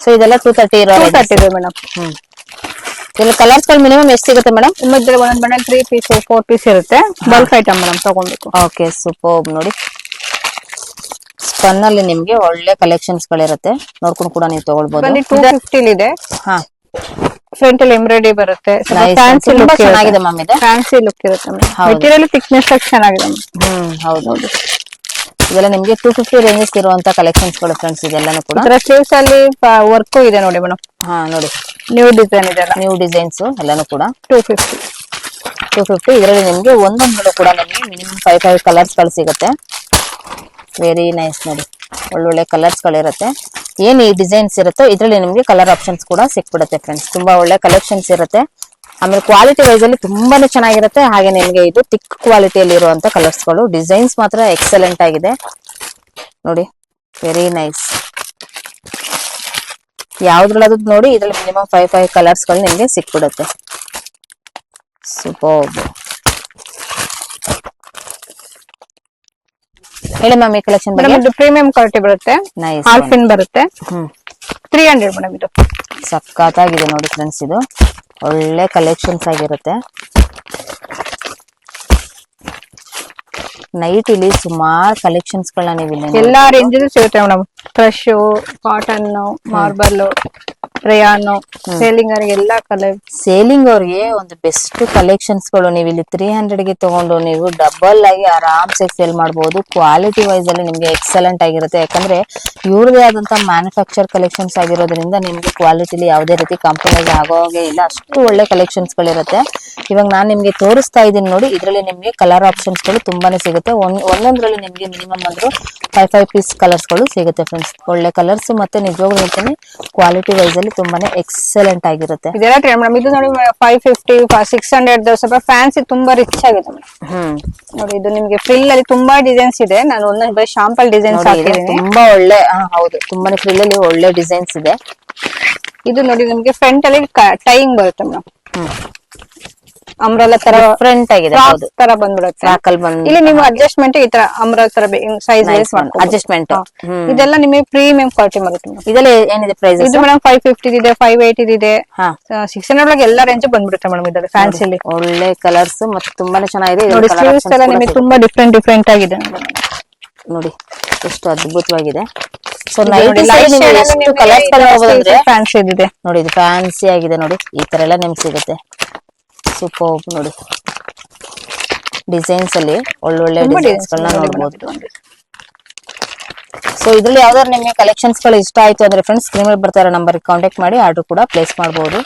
ಸೊ ಇದೆಲ್ಲ 230 ಇದೆ ಮೇಡಮ್. ಇಲ್ಲಿ ಕಲರ್ಸ್ ಗಳು ಮಿನಿಮಮ್ ಎಷ್ಟು ಸಿಗುತ್ತೆ ಮೇಡಮ್? ಇದ್ರೆ ಒಂದೊಂದ್ ಬಣ್ಣ 3 ಪೀಸ್ 4 ಪೀಸ್ ಇರುತ್ತೆ. ಬಲ್ಕ್ ಐಟಮ್ ಮೇಡಮ್ ತಗೊಳ್ಬೇಕು. ಓಕೆ, ಸೂಪರ್ ನೋಡಿ. ಸ್ಪನ್ ಅಲ್ಲಿ ನಿಮ್ಗೆ ಒಳ್ಳೆ ಕಲೆಕ್ಷನ್ಸ್ ಗಳಿರುತ್ತೆ. ನೋಡ್ಕೊಂಡು ಕೂಡ ನೀವು ತಗೊಳ್ಬಹುದು. 250 ಇದೆ. ಹಾ, ಫ್ರಂಟ್ ಅಲ್ಲಿ ಎಂಬ್ರಾಯ್ಡರಿ ಬರುತ್ತೆ. ಫ್ಯಾನ್ಸಿ ಲುಕ್ ಚೆನ್ನಾಗಿದೆ ಮ್ಯಾಮ್. ಇದು ಫ್ಯಾನ್ಸಿ ಲುಕ್ ಇರುತ್ತೆ. ಮೆಟೀರಿಯಲ್ ಥಿಕ್ನೆಸ್ ಚೆನ್ನಾಗಿದೆ. ಹೌದು. ಇದೆಲ್ಲ ನಿಮ್ಗೆ 250 ರೇಂಜಸ್ ಇರುವಂತ ಕಲೆಕ್ಷನ್ಸ್ ಗಳು ಫ್ರೆಂಡ್ಸ್. ಇದೆಲ್ಲಾನು ಕೂಡ ಸ್ಲೀವ್ಸ್ ಅಲ್ಲಿ ವರ್ಕ್ ಇದೆ ನೋಡಿ ಮೇಡಮ್. ಹಾ ನೋಡಿ, ನ್ಯೂ ಡಿಸೈನ್ ಇದೆ. ನ್ಯೂ ಡಿಸೈನ್ಸ್ ಎಲ್ಲಾನು ಕೂಡ 250. ಇದರಲ್ಲಿ ನಿಮ್ಗೆ ಒಂದೊಂದು ಕೂಡ ನಿಮ್ಗೆ ಮಿನಿಮಮ್ 5 ಕಲರ್ಸ್ ಗಳು ಸಿಗುತ್ತೆ. ವೆರಿ ನೈಸ್ ನೋಡಿ, ಒಳ್ಳೊಳ್ಳೆ ಕಲರ್ಸ್ ಗಳಿರುತ್ತೆ. ಏನ್ ಈ ಡಿಸೈನ್ಸ್ ಇರುತ್ತೋ ಇದ್ರಲ್ಲಿ ನಿಮ್ಗೆ ಕಲರ್ ಆಪ್ಷನ್ಸ್ ಕೂಡ ಸಿಕ್ಬಿಡುತ್ತೆ ಫ್ರೆಂಡ್ಸ್. ತುಂಬಾ ಒಳ್ಳೆ ಕಲೆಕ್ಷನ್ಸ್ ಇರುತ್ತೆ. ಆಮೇಲೆ ಕ್ವಾಲಿಟಿ ವೈಸ್ ಅಲ್ಲಿ ತುಂಬಾನೇ ಚೆನ್ನಾಗಿರುತ್ತೆ. ಹಾಗೆ ನಿಮ್ಗೆ ಇದು ಥಿಕ್ ಕ್ವಾಲಿಟಿಯಲ್ಲಿ ಇರುವಂತ ಕಲರ್ಸ್ ಗಳು. ಡಿಸೈನ್ಸ್ ಮಾತ್ರ ಎಕ್ಸಲೆಂಟ್ ಆಗಿದೆ ನೋಡಿ, ವೆರಿ ನೈಸ್. ಯಾವ್ದ್ರಲ್ಲದು ನೋಡಿ ಇದ್ರಲ್ಲಿ ಮಿನಿಮಮ್ 5 ಕಲರ್ಸ್ ಗಳು ನಿಮ್ಗೆ ಸಿಕ್ಬಿಡುತ್ತೆ. ಸೂಪರ್. ಹೇಳಿ ಮ್ಯಾಮ್ ಈ ಕಲೆಕ್ಷನ್ ಬಗ್ಗೆ. ಇದು ಪ್ರೀಮಿಯಂ ಕ್ವಾಲಿಟಿ ಬರುತ್ತೆ. ನೈಸ್. ಹಾಫ್ ಇನ್ ಬರುತ್ತೆ. 300 ಮೇಡಮ್. ಇದು ಸಕ್ಕತ್ತಾಗಿದೆ ನೋಡಿ ಫ್ರೆಂಡ್ಸ್. ಇದು ಒಳ್ಳೆ ಕಲೆಕ್ಷನ್ಸ್ ಆಗಿರುತ್ತೆ. ನೈಟ್ ಇಲ್ಲಿ ಸುಮಾರು ಕಲೆಕ್ಷನ್ಸ್ ಗಳನ್ನ ನೀವು ಇಲ್ಲಿ ಎಲ್ಲಾ ರೇಂಜ್ ಸಿಗುತ್ತೆ madam. Crush, cotton, marble, rayon, ಸೇಲಿಂಗ್ ಎಲ್ಲಾ ಕಲರ್. ಸೇಲಿಂಗ್ ಅವ್ರಿಗೆ ಒಂದು ಬೆಸ್ಟ್ ಕಲೆಕ್ಷನ್ಸ್ ಗಳು ನೀವು ಇಲ್ಲಿ 300 ಗೆ ತಗೊಂಡು ನೀವು ಡಬಲ್ ಆಗಿ ಆರಾಮ್ಸೆ ಸೇಲ್ ಮಾಡಬಹುದು. ಕ್ವಾಲಿಟಿ ವೈಸ್ ಅಲ್ಲಿ ನಿಮ್ಗೆ ಎಕ್ಸಲೆಂಟ್ ಆಗಿರುತ್ತೆ. ಯಾಕಂದ್ರೆ ಇವ್ರದೇ ಆದಂತ ಮ್ಯಾನುಫ್ಯಾಕ್ಚರ್ ಕಲೆಕ್ಷನ್ಸ್ ಆಗಿರೋದ್ರಿಂದ ನಿಮ್ಗೆ ಕ್ವಾಲಿಟಿಲಿ ಯಾವುದೇ ರೀತಿ ಕಾಂಪ್ರಮೈಸ್ ಆಗೋಗೆ ಇಲ್ಲ. ಅಷ್ಟು ಒಳ್ಳೆ ಕಲೆಕ್ಷನ್ಸ್ ಗಳಿರುತ್ತೆ. ಇವಾಗ ನಾನ್ ನಿಮ್ಗೆ ತೋರಿಸ್ತಾ ಇದೀನಿ ನೋಡಿ. ಇದ್ರಲ್ಲಿ ನಿಮ್ಗೆ ಕಲರ್ ಆಪ್ಷನ್ಸ್ ಗಳು ತುಂಬಾನೇ ಸಿಗುತ್ತೆ. ಒಂದೊಂದ್ರಲ್ಲಿ ನಿಮ್ಗೆ ಮಿನಿಮಮ್ ಅಂದ್ರೂ 5 ಪೀಸ್ ಕಲರ್ಸ್ ಗಳು ಸಿಗುತ್ತೆ ಫ್ರೆಂಡ್ಸ್. ಒಳ್ಳೆ ಕಲರ್ಸ್ ಮತ್ತೆ ನಿಜವಾಗ್ಲೂ ಹೇಳ್ತೀನಿ ಕ್ವಾಲಿಟಿ ವೈಸ್ ಅಲ್ಲಿ ತುಂಬಾನೇ ಎಕ್ಸಲೆಂಟ್ ಆಗಿರುತ್ತೆ. ಇದೆಲ್ಲ ಮೇಡಮ್ ಇದು ನೋಡಿ 550 600 ಸ್ವಲ್ಪ ಫ್ಯಾನ್ಸಿ ತುಂಬಾ ರಿಚ್ ಆಗಿದೆ ಮೇಡಮ್. ನೋಡಿ ಇದು ನಿಮ್ಗೆ ಫ್ರಿಲ್ ಅಲ್ಲಿ ತುಂಬಾ ಡಿಸೈನ್ಸ್ ಇದೆ. ನಾನು ಒಂದೊಂದು ಬರೀ ಶಾಂಪಲ್ ಡಿಸೈನ್ಸ್ ಹಾಕಿದ್ದೀನಿ. ತುಂಬಾ ಒಳ್ಳೆ ಹೌದು ತುಂಬಾನೇ ಫ್ರಿಲ್ ಅಲ್ಲಿ ಒಳ್ಳೆ ಡಿಸೈನ್ಸ್ ಇದೆ. ಇದು ನೋಡಿ ನಿಮ್ಗೆ ಫ್ರಂಟ್ ಅಲ್ಲಿ ಟೈಯಿಂಗ್ ಬರುತ್ತೆ ಮೇಡಮ್. ಅಂಬ್ರೆಲಾ ತರ ಡಿಫರೆಂಟ್ ಆಗಿದೆ. ಹೌದು ತರ ಬಂದ್ಬಿಡುತ್ತೆ. ಫ್ರಾಕಲ್ ಬಂದು ಇಲ್ಲಿ ನೀವು ಅಡ್ಜಸ್ಟ್ಮೆಂಟ್ ಈ ತರ ಅಂಬ್ರೆಲಾ ತರ ಸೈಜ್ ಅಡ್ಜಸ್ಟ್ಮೆಂಟ್ ಇದೆಲ್ಲ ನಿಮಗೆ ಪ್ರೀಮಿಯಂ ಕ್ವಾಲಿಟಿ ಬರುತ್ತೆ. ಇದೆಲ್ಲ ಏನಿದೆ ಪ್ರೈಸ್? ಇದು ಮೇಡಮ್ 550 ಇದೆ, 580 ಇದೆ, 600 ಒಳಗೆ ಎಲ್ಲ ರೇಂಜ್ ಬಂದ್ಬಿಡುತ್ತೆ ಮೇಡಮ್. ಇದರಲ್ಲಿ ಫ್ಯಾನ್ಸಿಲಿ ಒಳ್ಳೆ ಕಲರ್ಸ್ ಮತ್ತೆ ತುಂಬಾನೇ ಚೆನ್ನಾಗಿದೆ. ನೋಡಿ ಸ್ಲೀವ್ಸ್ ಎಲ್ಲ ನಿಮಗೆ ತುಂಬಾ ಡಿಫ್ರೆಂಟ್ ಆಗಿದೆ ನೋಡಿ ಎಷ್ಟು ಅದ್ಭುತವಾಗಿದೆ. ಸೊ ನೈಟ್ ಎಷ್ಟು ಕಲರ್ಸ್ ನೋಡಬಹುದಂದ್ರೆ ಫ್ಯಾನ್ಸಿ ಇದೆ ನೋಡಿ. ಇದು ಫ್ಯಾನ್ಸಿ ಆಗಿದೆ ನೋಡಿ. ಈ ತರ ಎಲ್ಲ ನಿಮ್ಗೆ ಸಿಗುತ್ತೆ. ಸೂಪರ್ ನೋಡಿ ಡಿಸೈನ್ಸ್ ಅಲ್ಲಿ ಒಳ್ಳೊಳ್ಳೆ ಡಿಸೈನ್ಸ್ ಗಳನ್ನ ನೋಡಬಹುದು. ಸೊ ಇದ್ರಲ್ಲಿ ಯಾವ್ದಾದ್ರು ನಿಮಗೆ ಕಲೆಕ್ಷನ್ಸ್ ಗಳು ಇಷ್ಟ ಆಯ್ತು ಅಂದ್ರೆ ಫ್ರೆಂಡ್ಸ್ ಸ್ಕ್ರೀನ್ ಮೇಲೆ ಬರ್ತಾ ಇರೋ ನಂಬರ್ ಕಾಂಟ್ಯಾಕ್ಟ್ ಮಾಡಿ ಆರ್ಡರ್ ಕೂಡ ಪ್ಲೇಸ್ ಮಾಡಬಹುದು.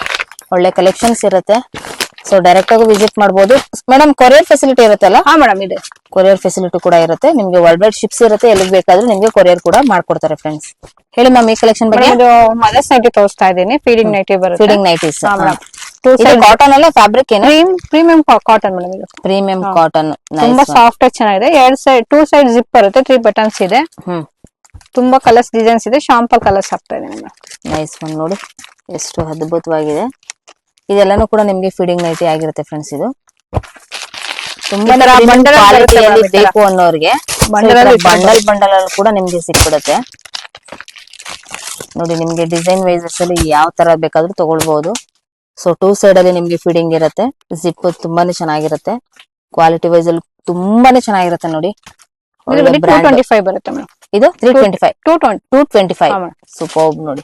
ಒಳ್ಳೆ ಕಲೆಕ್ಷನ್ಸ್ ಇರುತ್ತೆ. ಸೊ ಡೈರೆಕ್ಟ್ ಆಗಿ ವಿಸಿಟ್ ಮಾಡಬಹುದು. ಮೇಡಮ್ ಕೊರಿಯರ್ ಫೆಸಿಲಿಟಿ ಇರುತ್ತಲ್ಲ? ಹಾ ಮೇಡಮ್ ಇದೆ. ಕೊರಿಯರ್ ಫೆಸಿಲಿಟಿ ಕೂಡ ಇರುತ್ತೆ. ನಿಮ್ಗೆ ವರ್ಲ್ಡ್ ವೈಡ್ ಶಿಪ್ಸ್ ಇರುತ್ತೆ. ಎಲ್ಲಿಗೆ ಬೇಕಾದ್ರೂ ನಿಮ್ಗೆ ಕೊರಿಯರ್ ಕೂಡ ಮಾಡ್ಕೊಡ್ತಾರೆ ಫ್ರೆಂಡ್ಸ್. ಹೇಳಿ ಮ್ಯಾಮ್ ಈ ಕಲೆಕ್ಷನ್ ಬಗ್ಗೆ. ಮದರ್ಸ್ ನೈಟಿ ತೋರಿಸ್ತಾ ಇದ್ದೀನಿ. ಫೀಡಿಂಗ್ ನೈಟಿ ಬರುತ್ತೆ. ಫೀಡಿಂಗ್ ನೈಟೀಸ್ ಕಾಟನ್ ಅಲ್ಲ ಫ್ಯಾಬ್ರಿಕ್ ಏನು? Premium cotton madam. ಇದು ಪ್ರೀಮಿಯಂ ಕಾಟನ್ ತುಂಬಾ ಸಾಫ್ಟ್ ಆಗಿ ಚೆನ್ನಾಗಿದೆ. 2 ಸೈಡ್ ಜಿಪ್ ಬರುತ್ತೆ. 3 ಬಟನ್ಸ್ ಇದೆ. ತುಂಬಾ ಕಲರ್ಸ್ ಡಿಸೈನ್ಸ್ ಇದೆ. ಶಾಂಪಲ್ ಕಲರ್ಸ್ ಆಗ್ತಾ ಇದೆ ನೈಸ್ ಒನ್ ನೋಡಿ ಎಷ್ಟು ಅದ್ಭುತವಾಗಿದೆ. ಇದೆಲ್ಲಾನು ಕೂಡ ನಿಮ್ಗೆ ಫೀಡಿಂಗ್ ನೈಟಿ ಆಗಿರುತ್ತೆ ಫ್ರೆಂಡ್ಸ್. ಇದು ತುಂಬಾ ಕ್ವಾಲಿಟಿಯಲ್ಲಿ ಬೇಕು ಅನ್ನೋರಿಗೆ ಬಂಡಲ್ ಅಲ್ಲಿ ಕೂಡ ನಿಮ್ಗೆ ಸಿಕ್ಬಿಡುತ್ತೆ ನೋಡಿ. ನಿಮ್ಗೆ ಡಿಸೈನ್ ವೈಸಸ್ ಅಲ್ಲಿ ಯಾವ ತರ ಬೇಕಾದ್ರೂ ತಗೊಳ್ಬಹುದು. ಸೊ 2 ಸೈಡ್ ಅಲ್ಲಿ ನಿಮ್ಗೆ ಫೀಡಿಂಗ್ ಇರುತ್ತೆ. ಜಿಪ್ ತುಂಬಾನೇ ಚೆನ್ನಾಗಿರುತ್ತೆ. ಕ್ವಾಲಿಟಿ ವೈಸ್ ಅಲ್ಲಿ ತುಂಬಾನೇ ಚೆನ್ನಾಗಿರುತ್ತೆ ನೋಡಿ. 225 ಬರುತ್ತೆ ಮೇಡಮ್. ಇದು 325 225 ಸೂಪರ್ ನೋಡಿ.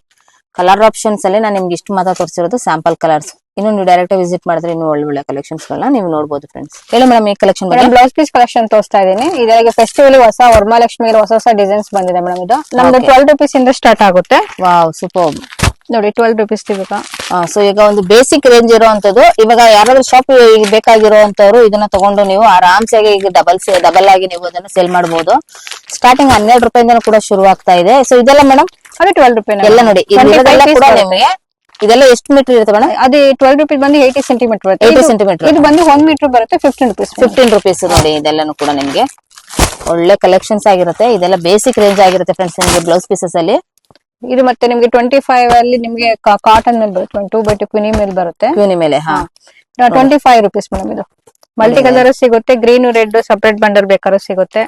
ಕಲರ್ ಆಪ್ಷನ್ಸ್ ಅಲ್ಲಿ ನಾನು ನಿಮ್ಗೆ ಇಷ್ಟು ಮಾತ್ರ ತೋರಿಸಿರೋದು ಸ್ಯಾಂಪಲ್ ಕಲರ್ಸ್. ಇನ್ನು ನೀವು ಡೈರೆಕ್ಟ್ ವಿಸಿಟ್ ಮಾಡಿದ್ರೆ ಇನ್ನು ಒಳ್ಳೆ ಕಲೆಕ್ಷನ್ಸ್ ಗಳನ್ನ ನೀವು ನೋಡಬಹುದು ಫ್ರೆಂಡ್ಸ್. ಹೇಳಿ ಮೇಡಮ್ ಈ ಕಲೆಕ್ಷನ್ ಬಗ್ಗೆ. ಬ್ಲೌಸ್ ಪೀಸ್ ಕಲೆಕ್ಷನ್ ತೋರಿಸ್ತಾ ಇದ್ದೀನಿ. ಇದಕ್ಕೆ ಫೆಸ್ಟಿವಲ್ ಹೊಸ ವರಮಹಾಲಕ್ಷ್ಮಿ ಹೊಸ ಡಿಸೈನ್ಸ್ ಬಂದಿದೆ ಮೇಡಮ್. ಇದು ನಮ್ದು 12 ರೂಪೀಸ್ ಇಂದ ಸ್ಟಾರ್ಟ್ ಆಗುತ್ತೆ. ವಾವ್ ಸೂಪರ್ ನೋಡಿ 12 ರೂಪೀಸ್ ಸಿಗುತ್ತಾ. ಸೊ ಈಗ ಒಂದು ಬೇಸಿಕ್ ರೇಂಜ್ ಇರುವಂತದ್ದು. ಇವಾಗ ಯಾರಾದ್ರೂ ಶಾಪ್ ಬೇಕಾಗಿರುವಂತವ್ರು ಇದನ್ನ ತಗೊಂಡು ನೀವು ಆರಾಮ್ಸೆ ಈಗ ಡಬಲ್ ಆಗಿ ನೀವು ಅದನ್ನ ಸೇಲ್ ಮಾಡಬಹುದು. ಸ್ಟಾರ್ಟಿಂಗ್ 12 ರೂಪಾಯಿಂದ ಕೂಡ ಶುರು ಆಗ್ತಾ ಇದೆ. ಸೊ ಇದೆಲ್ಲ ಮೇಡಮ್ ಅದೇ 12 ರೂಪಾಯಿ ಎಲ್ಲ ನೋಡಿ. ಇದೆಲ್ಲ ಕೂಡ ನಿಮಗೆ ಇದೆಲ್ಲ ಎಷ್ಟು ಮೀಟರ್ ಇರುತ್ತೆ ಮೇಡಮ್? ಅದೇ 12 ರೂಪೀಸ್ ಬಂದು 80 ಸೆಂಟಿಮೀಟರ್ ಬರುತ್ತೆ. 80 ಸೆಂಟಿಮೀಟರ್. ಇದು ಬಂದು 1 ಮೀಟರ್ ಬರುತ್ತೆ 15 ರೂಪೀಸ್ ನೋಡಿ. ಇದೆಲ್ಲಾನು ಕೂಡ ನಿಮ್ಗೆ ಒಳ್ಳೆ ಕಲೆಕ್ಷನ್ಸ್ ಆಗಿರುತ್ತೆ. ಇದೆಲ್ಲ ಬೇಸಿಕ್ ರೇಂಜ್ ಆಗಿರುತ್ತೆ ಫ್ರೆಂಡ್ಸ್ ನಿಮ್ಗೆ ಬ್ಲೌಸ್ ಪೀಸಸ್ ಅಲ್ಲಿ. ಇದು ಮತ್ತೆ ನಿಮ್ಗೆ 25 ಅಲ್ಲಿ ನಿಮ್ಗೆ ಕಾಟನ್ ಮೇಲೆ ಬರುತ್ತೆ. 2x2 ಕ್ಯೂನಿ ಮೇಲೆ ಬರುತ್ತೆ. ಕ್ಯೂನಿ ಮೇಲೆ 25 ರೂಪೀಸ್ ಮೇಡಮ್. ಇದು ಮಲ್ಟಿ ಕಲರ್ ಸಿಗುತ್ತೆ. ಗ್ರೀನ್ ರೆಡ್ ಸಪರೇಟ್ ಬಂಡಲ್ ಬೇಕಾದ್ರೂ ಸಿಗುತ್ತೆ.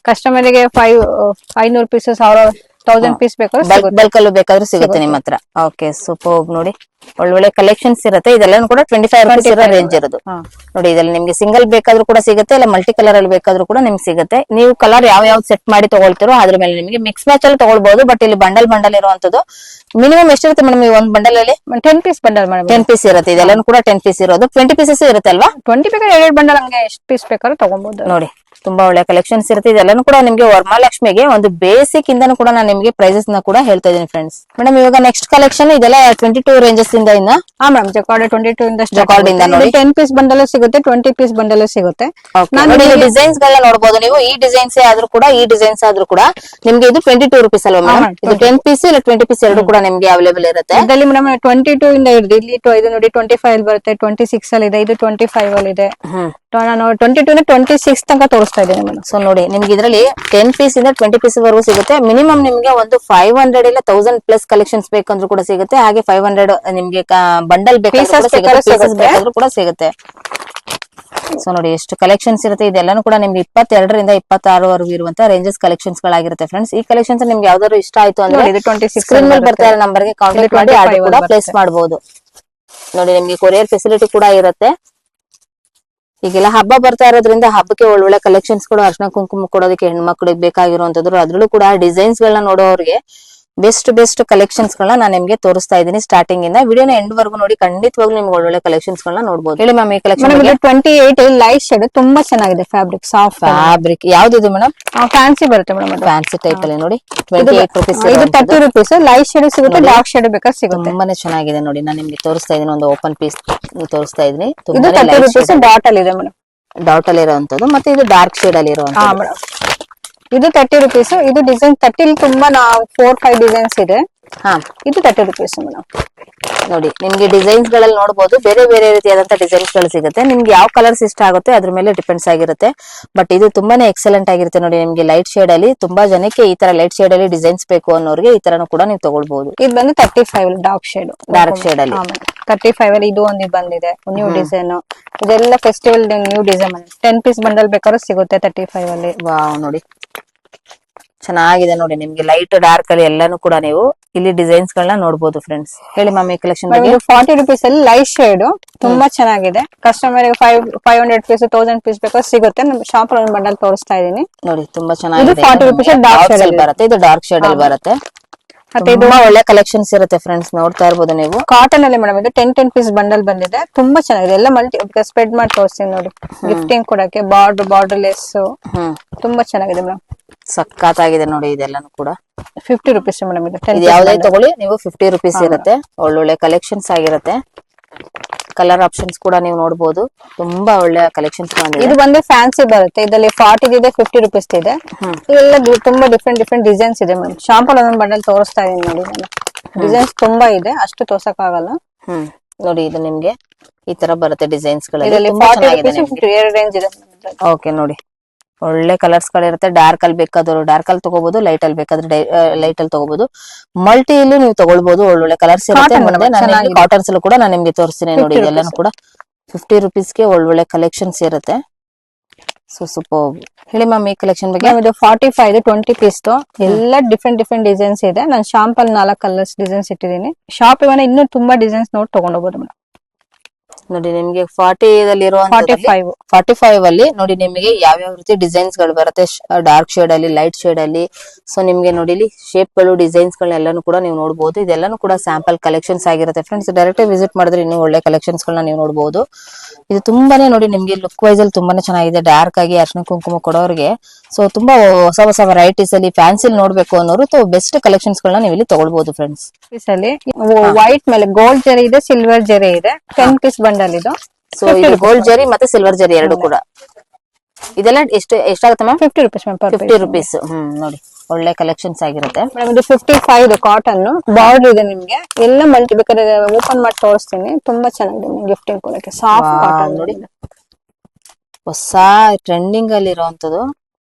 ಕಸ್ಟಮರ್ ಗೆ 500 ಪೀಸ್ 1000 ಪೀಸ್ ಬೇಕಾದ್ರೂ ಬಲ್ಕ್ ಅಲ್ಲೂ ಬೇಕಾದ್ರೂ ಸಿಗುತ್ತೆ ನಿಮ್ಮ ಹತ್ರ. ಓಕೆ ಸೂಪರ್ ನೋಡಿ. ಒಳ್ಳೊಳ್ಳೆ ಕಲೆಕ್ಷನ್ಸ್ ಇರುತ್ತೆ. ಇದೆಲ್ಲ ಕೂಡ 25 ರೂಪೀಸ್ ಇರೋ ರೇಂಜ್ ಇರೋದು ನೋಡಿ. ಇದರಲ್ಲಿ ನಿಮ್ಗೆ ಸಿಂಗಲ್ ಬೇಕಾದ್ರೂ ಕೂಡ ಸಿಗುತ್ತೆ, ಇಲ್ಲ ಮಲ್ಟಿ ಕಲರ್ ಅಲ್ಲಿ ಬೇಕಾದ್ರೂ ಕೂಡ ನಿಮ್ಗೆ ಸಿಗುತ್ತೆ. ನೀವು ಕಲರ್ ಯಾವ ಸೆಟ್ ಮಾಡಿ ತಗೊಳ್ತಿರೋ ಅದ್ರ ಮೇಲೆ ನಿಮಗೆ ಮಿಕ್ಸ್ ಮ್ಯಾಚ್ ಅಲ್ಲಿ ತಗೊಳ್ಬಹುದು. ಬಟ್ ಇಲ್ಲಿ ಬಂಡಲ್ ಇರುವಂತದ್ದು ಮಿನಿಮಮ್ ಎಷ್ಟಿರುತ್ತೆ ಮೇಡಮ್? ಈ ಒಂದು ಬಂಡಲ್ ಅಲ್ಲಿ 10 ಪೀಸ್ ಬಂಡಲ್ ಮೇಡಮ್. 10 ಪೀಸ್ ಇರುತ್ತೆ. ಇದೆಲ್ಲ ಕೂಡ 10 ಪೀಸ್ ಇರೋದು. 20 ಪೀಸಸ್ ಇರುತ್ತೆ ಅಲ್ವಾ? 20 ಬೇಕಾದ್ರೆ 2 ಬಂಡಲ್ ಹಂಗೆ ಎಷ್ಟು ಪೀಸ್ ಬೇಕಾದ್ರೂ ತಗೊಬಹುದು ನೋಡಿ. ತುಂಬಾ ಒಳ್ಳೆ ಕಲೆಕ್ಷನ್ಸ್ ಇರುತ್ತೆ. ಇದೆಲ್ಲಾನು ಕೂಡ ನಿಮ್ಗೆ ವರಮಹಾಲಕ್ಷ್ಮಿಗೆ ಒಂದು ಬೇಸಿಕ್ ಇಂದಾನು ಕೂಡ ನಾನು ನಿಮ್ಗೆ ಪ್ರೈಸಸ್ ನ ಕೂಡ ಹೇಳ್ತಾ ಇದೀನಿ ಫ್ರೆಂಡ್ಸ್. ಮೇಡಮ್ ಇವಾಗ ನೆಕ್ಸ್ಟ್ ಕಲೆಕ್ಷನ್ ಇದೆಲ್ಲ 22 ರೇಂಜಸ್ ಇಂದ ಮೇಡಮ್ ಜಕಾರ್ಡ್ 22 ಇಂದ ಜಕಾರ್ಡ್ ಇಂದ ನೋಡಿ. 10 ಪೀಸ್ ಬಂಡಲ್ ಸಿಗುತ್ತೆ, 20 ಪೀಸ್ ಬಂಡಲ್ ಸಿಗುತ್ತೆ. ಡಿಸೈನ್ಸ್ ಗಳನ್ನ ನೋಡಬಹುದು ನೀವು. ಈ ಡಿಸೈನ್ಸ್ ಆದ್ರೂ ಕೂಡ ಈ ಡಿಸೈನ್ಸ್ ಆದ್ರೂ ಕೂಡ ನಿಮ್ಗೆ ಇದು 22 ರೂಪೀಸ್ ಅಲ್ವಾ ಮೇಡಮ್? ಇದು 10 ಪೀಸ್ ಇಲ್ಲ 20 ಪೀಸ್ ಎರಡು ಕೂಡ ನಿಮ್ಗೆ ಅವೈಲೇಬಲ್ ಇರುತ್ತೆ. ಇದರಲ್ಲಿ ಮೇಡಮ್ 22 ಇಂದ ಹಿಡಿದು ಇಲ್ಲಿ ಇದು ನೋಡಿ 25 ಅಲ್ಲಿ ಬರುತ್ತೆ, 26 ಅಲ್ಲಿ ಇದೆ, ಇದು 25 ಅಲ್ಲಿ ಇದೆ. ನಾನು 22 ಇಂದ 26 ತನಕ ತೋರಿಸ್ತಾ ಇದ್ದೇನೆ ಮೇಡಮ್. ಸೊ ನೋಡಿ ನಿಮ್ಗೆ ಇದರಲ್ಲಿ 10 ಪೀಸ್ ಇಂದ 20 ಪೀಸ್ ವರೆಗೂ ಸಿಗುತ್ತೆ. ಮಿನಿಮಮ್ ನಿಮ್ಗೆ ಒಂದು 500 ಇಲ್ಲ 1000 ಪ್ಲಸ್ ಕಲೆಕ್ಷನ್ಸ್ ಬೇಕಂದ್ರೂ ಕೂಡ ಸಿಗುತ್ತೆ. ಹಾಗೆ 500 ನಿಮ್ಗೆ ಬಂಡಲ್ ಬೇಕಾದ್ರೂ ಕೂಡ ಸಿಗುತ್ತೆ. ಸೊ ನೋಡಿ ಎಷ್ಟು ಕಲೆಕ್ಷನ್ಸ್ ಇರುತ್ತೆ. ಇದೆಲ್ಲಾನು ಕೂಡ ನಿಮ್ಗೆ 22 ರಿಂದ 26 ವರೆಗೂ ಇರುವಂತಹ ರೇಂಜಸ್ ಕಲೆಕ್ಷನ್ಸ್ ಗಳಾಗಿರುತ್ತೆ ಫ್ರೆಂಡ್ಸ್. ಈ ಕಲೆಕ್ಷನ್ಸ್ ನಿಮ್ಗೆ ಯಾವ್ದಾದ್ರು ಇಷ್ಟ ಆಯ್ತು ಅಂದ್ರೆ ಸ್ಕ್ರೀನ್ ಮೇಲೆ ಬರ್ತಾ ಇರೋ ನಂಬರ್ ಗೆ ಕಾಂಟ್ಯಾಕ್ಟ್ ಮಾಡಿ ಆರ್ಡರ್ ಕೂಡ ಪ್ಲೇಸ್ ಮಾಡಬಹುದು. ನೋಡಿ ನಿಮ್ಗೆ ಕೊರಿಯರ್ ಫೆಸಿಲಿಟಿ ಕೂಡ ಇರುತ್ತೆ. ಈಗೆಲ್ಲ ಹಬ್ಬ ಬರ್ತಾ ಇರೋದ್ರಿಂದ ಹಬ್ಬಕ್ಕೆ ಒಳ್ಳೊಳ್ಳೆ ಕಲೆಕ್ಷನ್ಸ್ ಕೂಡ ಅರ್ಶನ ಕುಂಕುಮ ಕೊಡೋದಕ್ಕೆ ಹೆಣ್ಮಕ್ಳಿಗೆ ಬೇಕಾಗಿರುವಂತದ್ದು, ಅದ್ರಲ್ಲೂ ಕೂಡ ಡಿಸೈನ್ಸ್ ಗಳನ್ನ ನೋಡೋರಿಗೆ ಬೆಸ್ಟ್ ಕಲೆಕ್ಷನ್ಸ್ ಗಳನ್ನ ನಾನು ನಿಮ್ಗೆ ತೋರಿಸ್ತಾ ಇದ್ದೀನಿ. ಸ್ಟಾರ್ಟಿಂಗ್ ಇಂದ ವಿಡಿಯೋನ ಎಂಡ್ ವರ್ಗು ನೋಡಿ, ಖಂಡಿತವಾಗ್ಲೂ ನಿಮ್ಗೆ ಒಳ್ಳೊಳ್ಳೆ ಕಲೆಕ್ಷನ್ಸ್ ಗಳನ್ನ ನೋಡಬಹುದು. ಹೇಳಿ ಮ್ಯಾಮ್, ಈ ಕಲೆಕ್ಷನ್ 28 ಲೈಟ್ ಶೇಡ್ ತುಂಬಾ ಚೆನ್ನಾಗಿದೆ. ಫ್ಯಾಬ್ರಿಕ್ ಸಾಫ್ಟ್ ಫ್ಯಾಬ್ರಿಕ್ ಯಾವ್ದಿದೆ ಮೇಡಮ್? ಫ್ಯಾನ್ಸಿ ಬರುತ್ತೆ ಮೇಡಮ್. ಫ್ಯಾನ್ಸಿ ಟೈಪ್ ಅಲ್ಲಿ ನೋಡಿ 28 ರುಪೀಸ್. ಇದು 30 ರುಪೀಸ್. ಲೈಟ್ ಶೇಡ್ ಸಿಗುತ್ತೆ, ಡಾರ್ಕ್ ಶೇಡ್ ಬೇಕಾದ್ರೆ ಸಿಗುತ್ತೆ. ತುಂಬಾನೇ ಚೆನ್ನಾಗಿದೆ ನೋಡಿ. ನಾನು ನಿಮ್ಗೆ ತೋರಿಸ್ತಾ ಇದೀನಿ, ಒಂದು ಓಪನ್ ಪೀಸ್ ತೋರಿಸ್ತಾ ಇದೀನಿ. ಇದು 30 ರುಪೀಸ್ ಡಾಟ್ ಅಲ್ಲಿ ಇದೆ ಮೇಡಮ್. ಡಾಟ್ ಅಲ್ಲಿ ಇರುವಂತದ್ದು, ಮತ್ತೆ ಇದು ಡಾರ್ಕ್ ಶೇಡ್ ಅಲ್ಲಿ ಇರುವಂತದ್ದು. ಇದು 30 ರುಪೀಸ್. ಇದು ಡಿಸೈನ್ 30 ತುಂಬಾ 4-5 ಡಿಸೈನ್ಸ್ ಇದೆ. ಇದು 30 ರುಪೀಸ್ ಮೇಡಮ್. ನೋಡಿ ನಿಮ್ಗೆ ಡಿಸೈನ್ಸ್ ಗಳಲ್ಲಿ ನೋಡಬಹುದು, ಬೇರೆ ಬೇರೆ ರೀತಿಯಾದಂತಹ ಡಿಸೈನ್ಸ್ ಗಳು ಸಿಗುತ್ತೆ. ನಿಮ್ಗೆ ಯಾವ ಕಲರ್ಸ್ ಇಷ್ಟ ಆಗುತ್ತೆ ಅದ್ರ ಮೇಲೆ ಡಿಪೆಂಡ್ಸ್ ಆಗಿರುತ್ತೆ. ಬಟ್ ಇದು ತುಂಬಾನೇ ಎಕ್ಸಲೆಂಟ್ ಆಗಿರುತ್ತೆ ನೋಡಿ. ನಿಮ್ಗೆ ಲೈಟ್ ಶೇಡ್ ಅಲ್ಲಿ, ತುಂಬಾ ಜನಕ್ಕೆ ಈ ತರ ಲೈಟ್ ಶೇಡ್ ಅಲ್ಲಿ ಡಿಸೈನ್ಸ್ ಬೇಕು ಅನ್ನೋರಿಗೆ ಈ ತರನು ಕೂಡ ನೀವು ತಗೊಳ್ಬಹುದು. ಇದು ಬಂದು 35 ಡಾರ್ಕ್ ಶೇಡ್ ಅಲ್ಲಿ 35 ಅಲ್ಲಿ ಇದು ಒಂದು ಬಂದಿದೆ ನ್ಯೂ ಡಿಸೈನ್. ಇದೆಲ್ಲ festival new design. 10 piece bundle ಬೇಕಾದ್ರೂ ಸಿಗುತ್ತೆ 35 ಅಲ್ಲಿ. ವಾವ್, ನೋಡಿ ಚೆನ್ನಾಗಿದೆ ನೋಡಿ. ನಿಮ್ಗೆ ಲೈಟ್ ಡಾರ್ಕ್ ಅಲ್ಲಿ ಎಲ್ಲಾನು ಕೂಡ ನೀವು ಇಲ್ಲಿ ಡಿಸೈನ್ಸ್ ಗಳನ್ನ ನೋಡಬಹುದು ಫ್ರೆಂಡ್ಸ್. ಹೇಳಿ ಮ್ಯಾಮ್, ಈ ಕಲೆಕ್ಷನ್ ಬಗ್ಗೆ. 40 ರುಪೀಸ್ ಅಲ್ಲಿ ಲೈಟ್ ಶೇಡ್ ತುಂಬಾ ಚೆನ್ನಾಗಿದೆ. ಕಸ್ಟಮರ್ 500 ಪೀಸ್ 1000 ಪೀಸ್ ಬೇಕಾದ್ರೆ ಸಿಗುತ್ತೆ. ನಮ್ಮ ಶಾಪ್ ಅಲ್ಲಿ ಬಂಡಲ್ ತೋರಿಸ್ತಾ ಇದೀನಿ ನೋಡಿ. ತುಂಬಾ ಚೆನ್ನಾಗಿದೆ. 40 ರುಪೀಸ್ ಡಾರ್ಕ್ ಶೇಡ್ ಬರುತ್ತೆ. ಇದು ಡಾರ್ಕ್ ಶೇಡ್ ಅಲ್ಲಿ ಬರುತ್ತೆ. ಮತ್ತೆ ಇದು ಒಳ್ಳೆ ಕಲೆಕ್ಷನ್ಸ್ ಇರುತ್ತೆ ಫ್ರೆಂಡ್ಸ್, ನೋಡ್ತಾ ಇರ್ಬೋದು ನೀವು. ಕಾಟನ್ ಅಲ್ಲಿ ಮೇಡಮ್ ಇದು 10 ಪೀಸ್ ಬಂಡಲ್ ಬಂದಿದೆ. ತುಂಬಾ ಚೆನ್ನಾಗಿದೆ. ಎಲ್ಲ ಮಲ್ಟಿ ಸ್ಪ್ರೆಡ್ ಮಾಡಿ ತೋರಿಸ್ತೀನಿ ನೋಡಿ. ಗಿಫ್ಟಿಂಗ್ ಕೊಡಕ್ಕೆ ಬಾರ್ಡರ್ ಲೆಸ್ ತುಂಬಾ ಚೆನ್ನಾಗಿದೆ ಮೇಡಮ್. ಸಕ್ಕತ್ತಾಗಿದೆ ನೋಡಿ. ಇದೆಲ್ಲಾನು ಕೂಡ 50 ರುಪೀಸ್ ಮೇಡಮ್. ಇದು ಯಾವ್ದೇ ತಗೊಳ್ಳಿ ನೀವು 50 ರುಪೀಸ್ ಇರುತ್ತೆ. ಒಳ್ಳೊಳ್ಳೆ ಕಲೆಕ್ಷನ್ಸ್ ಆಗಿರುತ್ತೆ. ಕಲರ್ ಆಪ್ಷನ್ಸ್ ಕೂಡ ನೀವು ನೋಡಬಹುದು. ತುಂಬಾ ಒಳ್ಳೆ ಕಲೆಕ್ಷನ್ಸ್ ಮಾಡಿದೆ. ಇದು ಬಂದು ಫ್ಯಾನ್ಸಿ ಬರುತ್ತೆ. ಇದರಲ್ಲಿ 40 ಇದೆ, 50 ರುಪೀಸ್ ಇದೆ. ಇವೆಲ್ಲ ತುಂಬಾ ಡಿಫ್ರೆಂಟ್ ಡಿಸೈನ್ಸ್ ಇದೆ ಮೇಡಮ್. ಶಾಂಪಲ್ ಒಂದೊಂದು ಬಂಡಲ್ ತೋರಿಸ್ತಾ ಇದೀನಿ ನೋಡಿ. ಡಿಸೈನ್ಸ್ ತುಂಬಾ ಇದೆ, ಅಷ್ಟು ತೋರ್ಸಕ್ ಆಗಲ್ಲ. ನೋಡಿ ಇದು ನಿಮ್ಗೆ ಈ ತರ ಬರುತ್ತೆ ಡಿಸೈನ್ಸ್ ಗಳಲ್ಲಿ 40 ರುಪೀಸ್ ರೇಂಜ್ ಇದೆ. ಓಕೆ ನೋಡಿ, ಒಳ್ಳೆ ಕಲರ್ಸ್ ಗಳಿರುತ್ತೆ. ಡಾರ್ಕ್ ಅಲ್ಲಿ ಬೇಕಾದ್ರು ಡಾರ್ಕ್ ಅಲ್ಲಿ ತಗೋಬಹುದು, ಲೈಟ್ ಅಲ್ಲಿ ಬೇಕಾದ್ರೆ ಲೈಟ್ ಅಲ್ಲಿ ತಗೋಬಹುದು. ಮಲ್ಟಿ ಇಲ್ಲಿ ನೀವು ತಗೊಳ್ಬಹುದು. ಒಳ್ಳೊಳ್ಳೆ ಕಲರ್ಸ್ ಇರುತ್ತೆ. ಕಾಟನ್ಸ್ ಕೂಡ ನಾನು ನಿಮ್ಗೆ ತೋರಿಸ್ತೀನಿ ನೋಡಿ. ಇದೆಲ್ಲಾನು ಕೂಡ 50 ರುಪೀಸ್ಗೆ ಒಳ್ಳೊಳ್ಳೆ ಕಲೆಕ್ಷನ್ಸ್ ಇರುತ್ತೆ. So super. ಹೇಳಿ ಮ್ಯಾಮ್, ಈ ಕಲೆಕ್ಷನ್ ಬಗ್ಗೆ. ಇದು 45 20 ಪೀಸ್ ಎಲ್ಲ ಡಿಫ್ರೆಂಟ್ ಡಿಸೈನ್ಸ್ ಇದೆ. ನಾನು ಶಾಂಪಲ್ 4 ಕಲರ್ಸ್ ಡಿಸೈನ್ಸ್ ಇಟ್ಟಿದ್ದೀನಿ. ಶಾಪ್ ಇವನ್ನ ಇನ್ನೂ ತುಂಬಾ ಡಿಸೈನ್ಸ್ ನೋಡಿ ತಗೊಂಡೋಗ್ಬೋದು ಮೇಡಮ್. ನೋಡಿ ನಿಮ್ಗೆ 40 45 ಅಲ್ಲಿ ನೋಡಿ ನಿಮಗೆ ಯಾವ್ಯಾವ ರೀತಿ ಡಿಸೈನ್ಸ್ ಗಳು ಬರುತ್ತೆ. ಡಾರ್ಕ್ ಶೇಡ್ ಅಲ್ಲಿ, ಲೈಟ್ ಶೇಡ್ ಅಲ್ಲಿ. ಸೊ ನಿಮ್ಗೆ ನೋಡಿ ಇಲ್ಲಿ ಶೇಪ್ ಗಳು, ಡಿಸೈನ್ಸ್ ಗಳನ್ನೆಲ್ಲಾನು ಕೂಡ ನೀವು ನೋಡಬಹುದು. ಇದೆಲ್ಲಾನು ಕೂಡ ಸ್ಯಾಂಪಲ್ ಕಲೆಕ್ಷನ್ಸ್ ಆಗಿರುತ್ತೆ ಫ್ರೆಂಡ್ಸ್. ಡೈರೆಕ್ಟ್ ವಿಸಿಟ್ ಮಾಡಿದ್ರೆ ಇನ್ನೂ ಒಳ್ಳೆ ಕಲೆಕ್ಷನ್ಸ್ ಗಳನ್ನ ನೀವು ನೋಡಬಹುದು. ಇದು ತುಂಬಾನೇ ನೋಡಿ ನಿಮ್ಗೆ ಲುಕ್ ವೈಸ್ ಅಲ್ಲಿ ತುಂಬಾನೇ ಚೆನ್ನಾಗಿದೆ. ಡಾರ್ಕ್ ಆಗಿ ಅರ್ಶನ ಕುಂಕುಮ ಕೊಡೋರಿಗೆ ಸೊ ತುಂಬಾ ಹೊಸ ವೆರೈಟೀಸ್ ಅಲ್ಲಿ ಫ್ಯಾನ್ಸಿ ನೋಡ್ಬೇಕು ಅನ್ನೋರು ಬೆಸ್ಟ್ ಕಲೆಕ್ಷನ್ಸ್ ಗಳನ್ನ ನೀವು ಇಲ್ಲಿ ತಗೊಳ್ಬಹುದು ಫ್ರೆಂಡ್ಸ್. ಅಲ್ಲಿ ವೈಟ್ ಮೇಲೆ ಗೋಲ್ಡ್ ಜರಿ ಇದೆ, ಸಿಲ್ವರ್ ಜರಿ ಇದೆ. 10 ಪೀಸ್ ಬಂಡಲ್ ಇದು. ಸೊ ಇದು ಗೋಲ್ಡ್ ಜರಿ ಮತ್ತೆ ಸಿಲ್ವರ್ ಜರಿ ಎರಡು ಕೂಡ. ಇದೆಲ್ಲ ಎಷ್ಟಾಗುತ್ತೆ ಮ್ಯಾಮ್? 50 rupees ma'am. 50 ರುಪೀಸ್. ನೋಡಿ ಒಳ್ಳೆ ಕಲೆಕ್ಷನ್ಸ್ ಆಗಿರುತ್ತೆ. ಇದು 55 ಕಾಟನ್ ಬಾರ್ಡರ್ ಇದೆ. ನಿಮ್ಗೆ ಎಲ್ಲ ಮಲ್ಟಿ ಬೇಕಾದ್ರೆ ಓಪನ್ ಮಾಡಿ ತೋರಿಸ್ತೀನಿ. ತುಂಬಾ ಚೆನ್ನಾಗಿದೆ ಗಿಫ್ಟಿಂಗ್ ಕೊಡಕ್ಕೆ. ಸಾಫ್ಟ್ ಕಾಟನ್ ನೋಡಿ. ಹೊಸ ಟ್ರೆಂಡಿಂಗ್ ಅಲ್ಲಿ ಇರುವಂತದ್ದು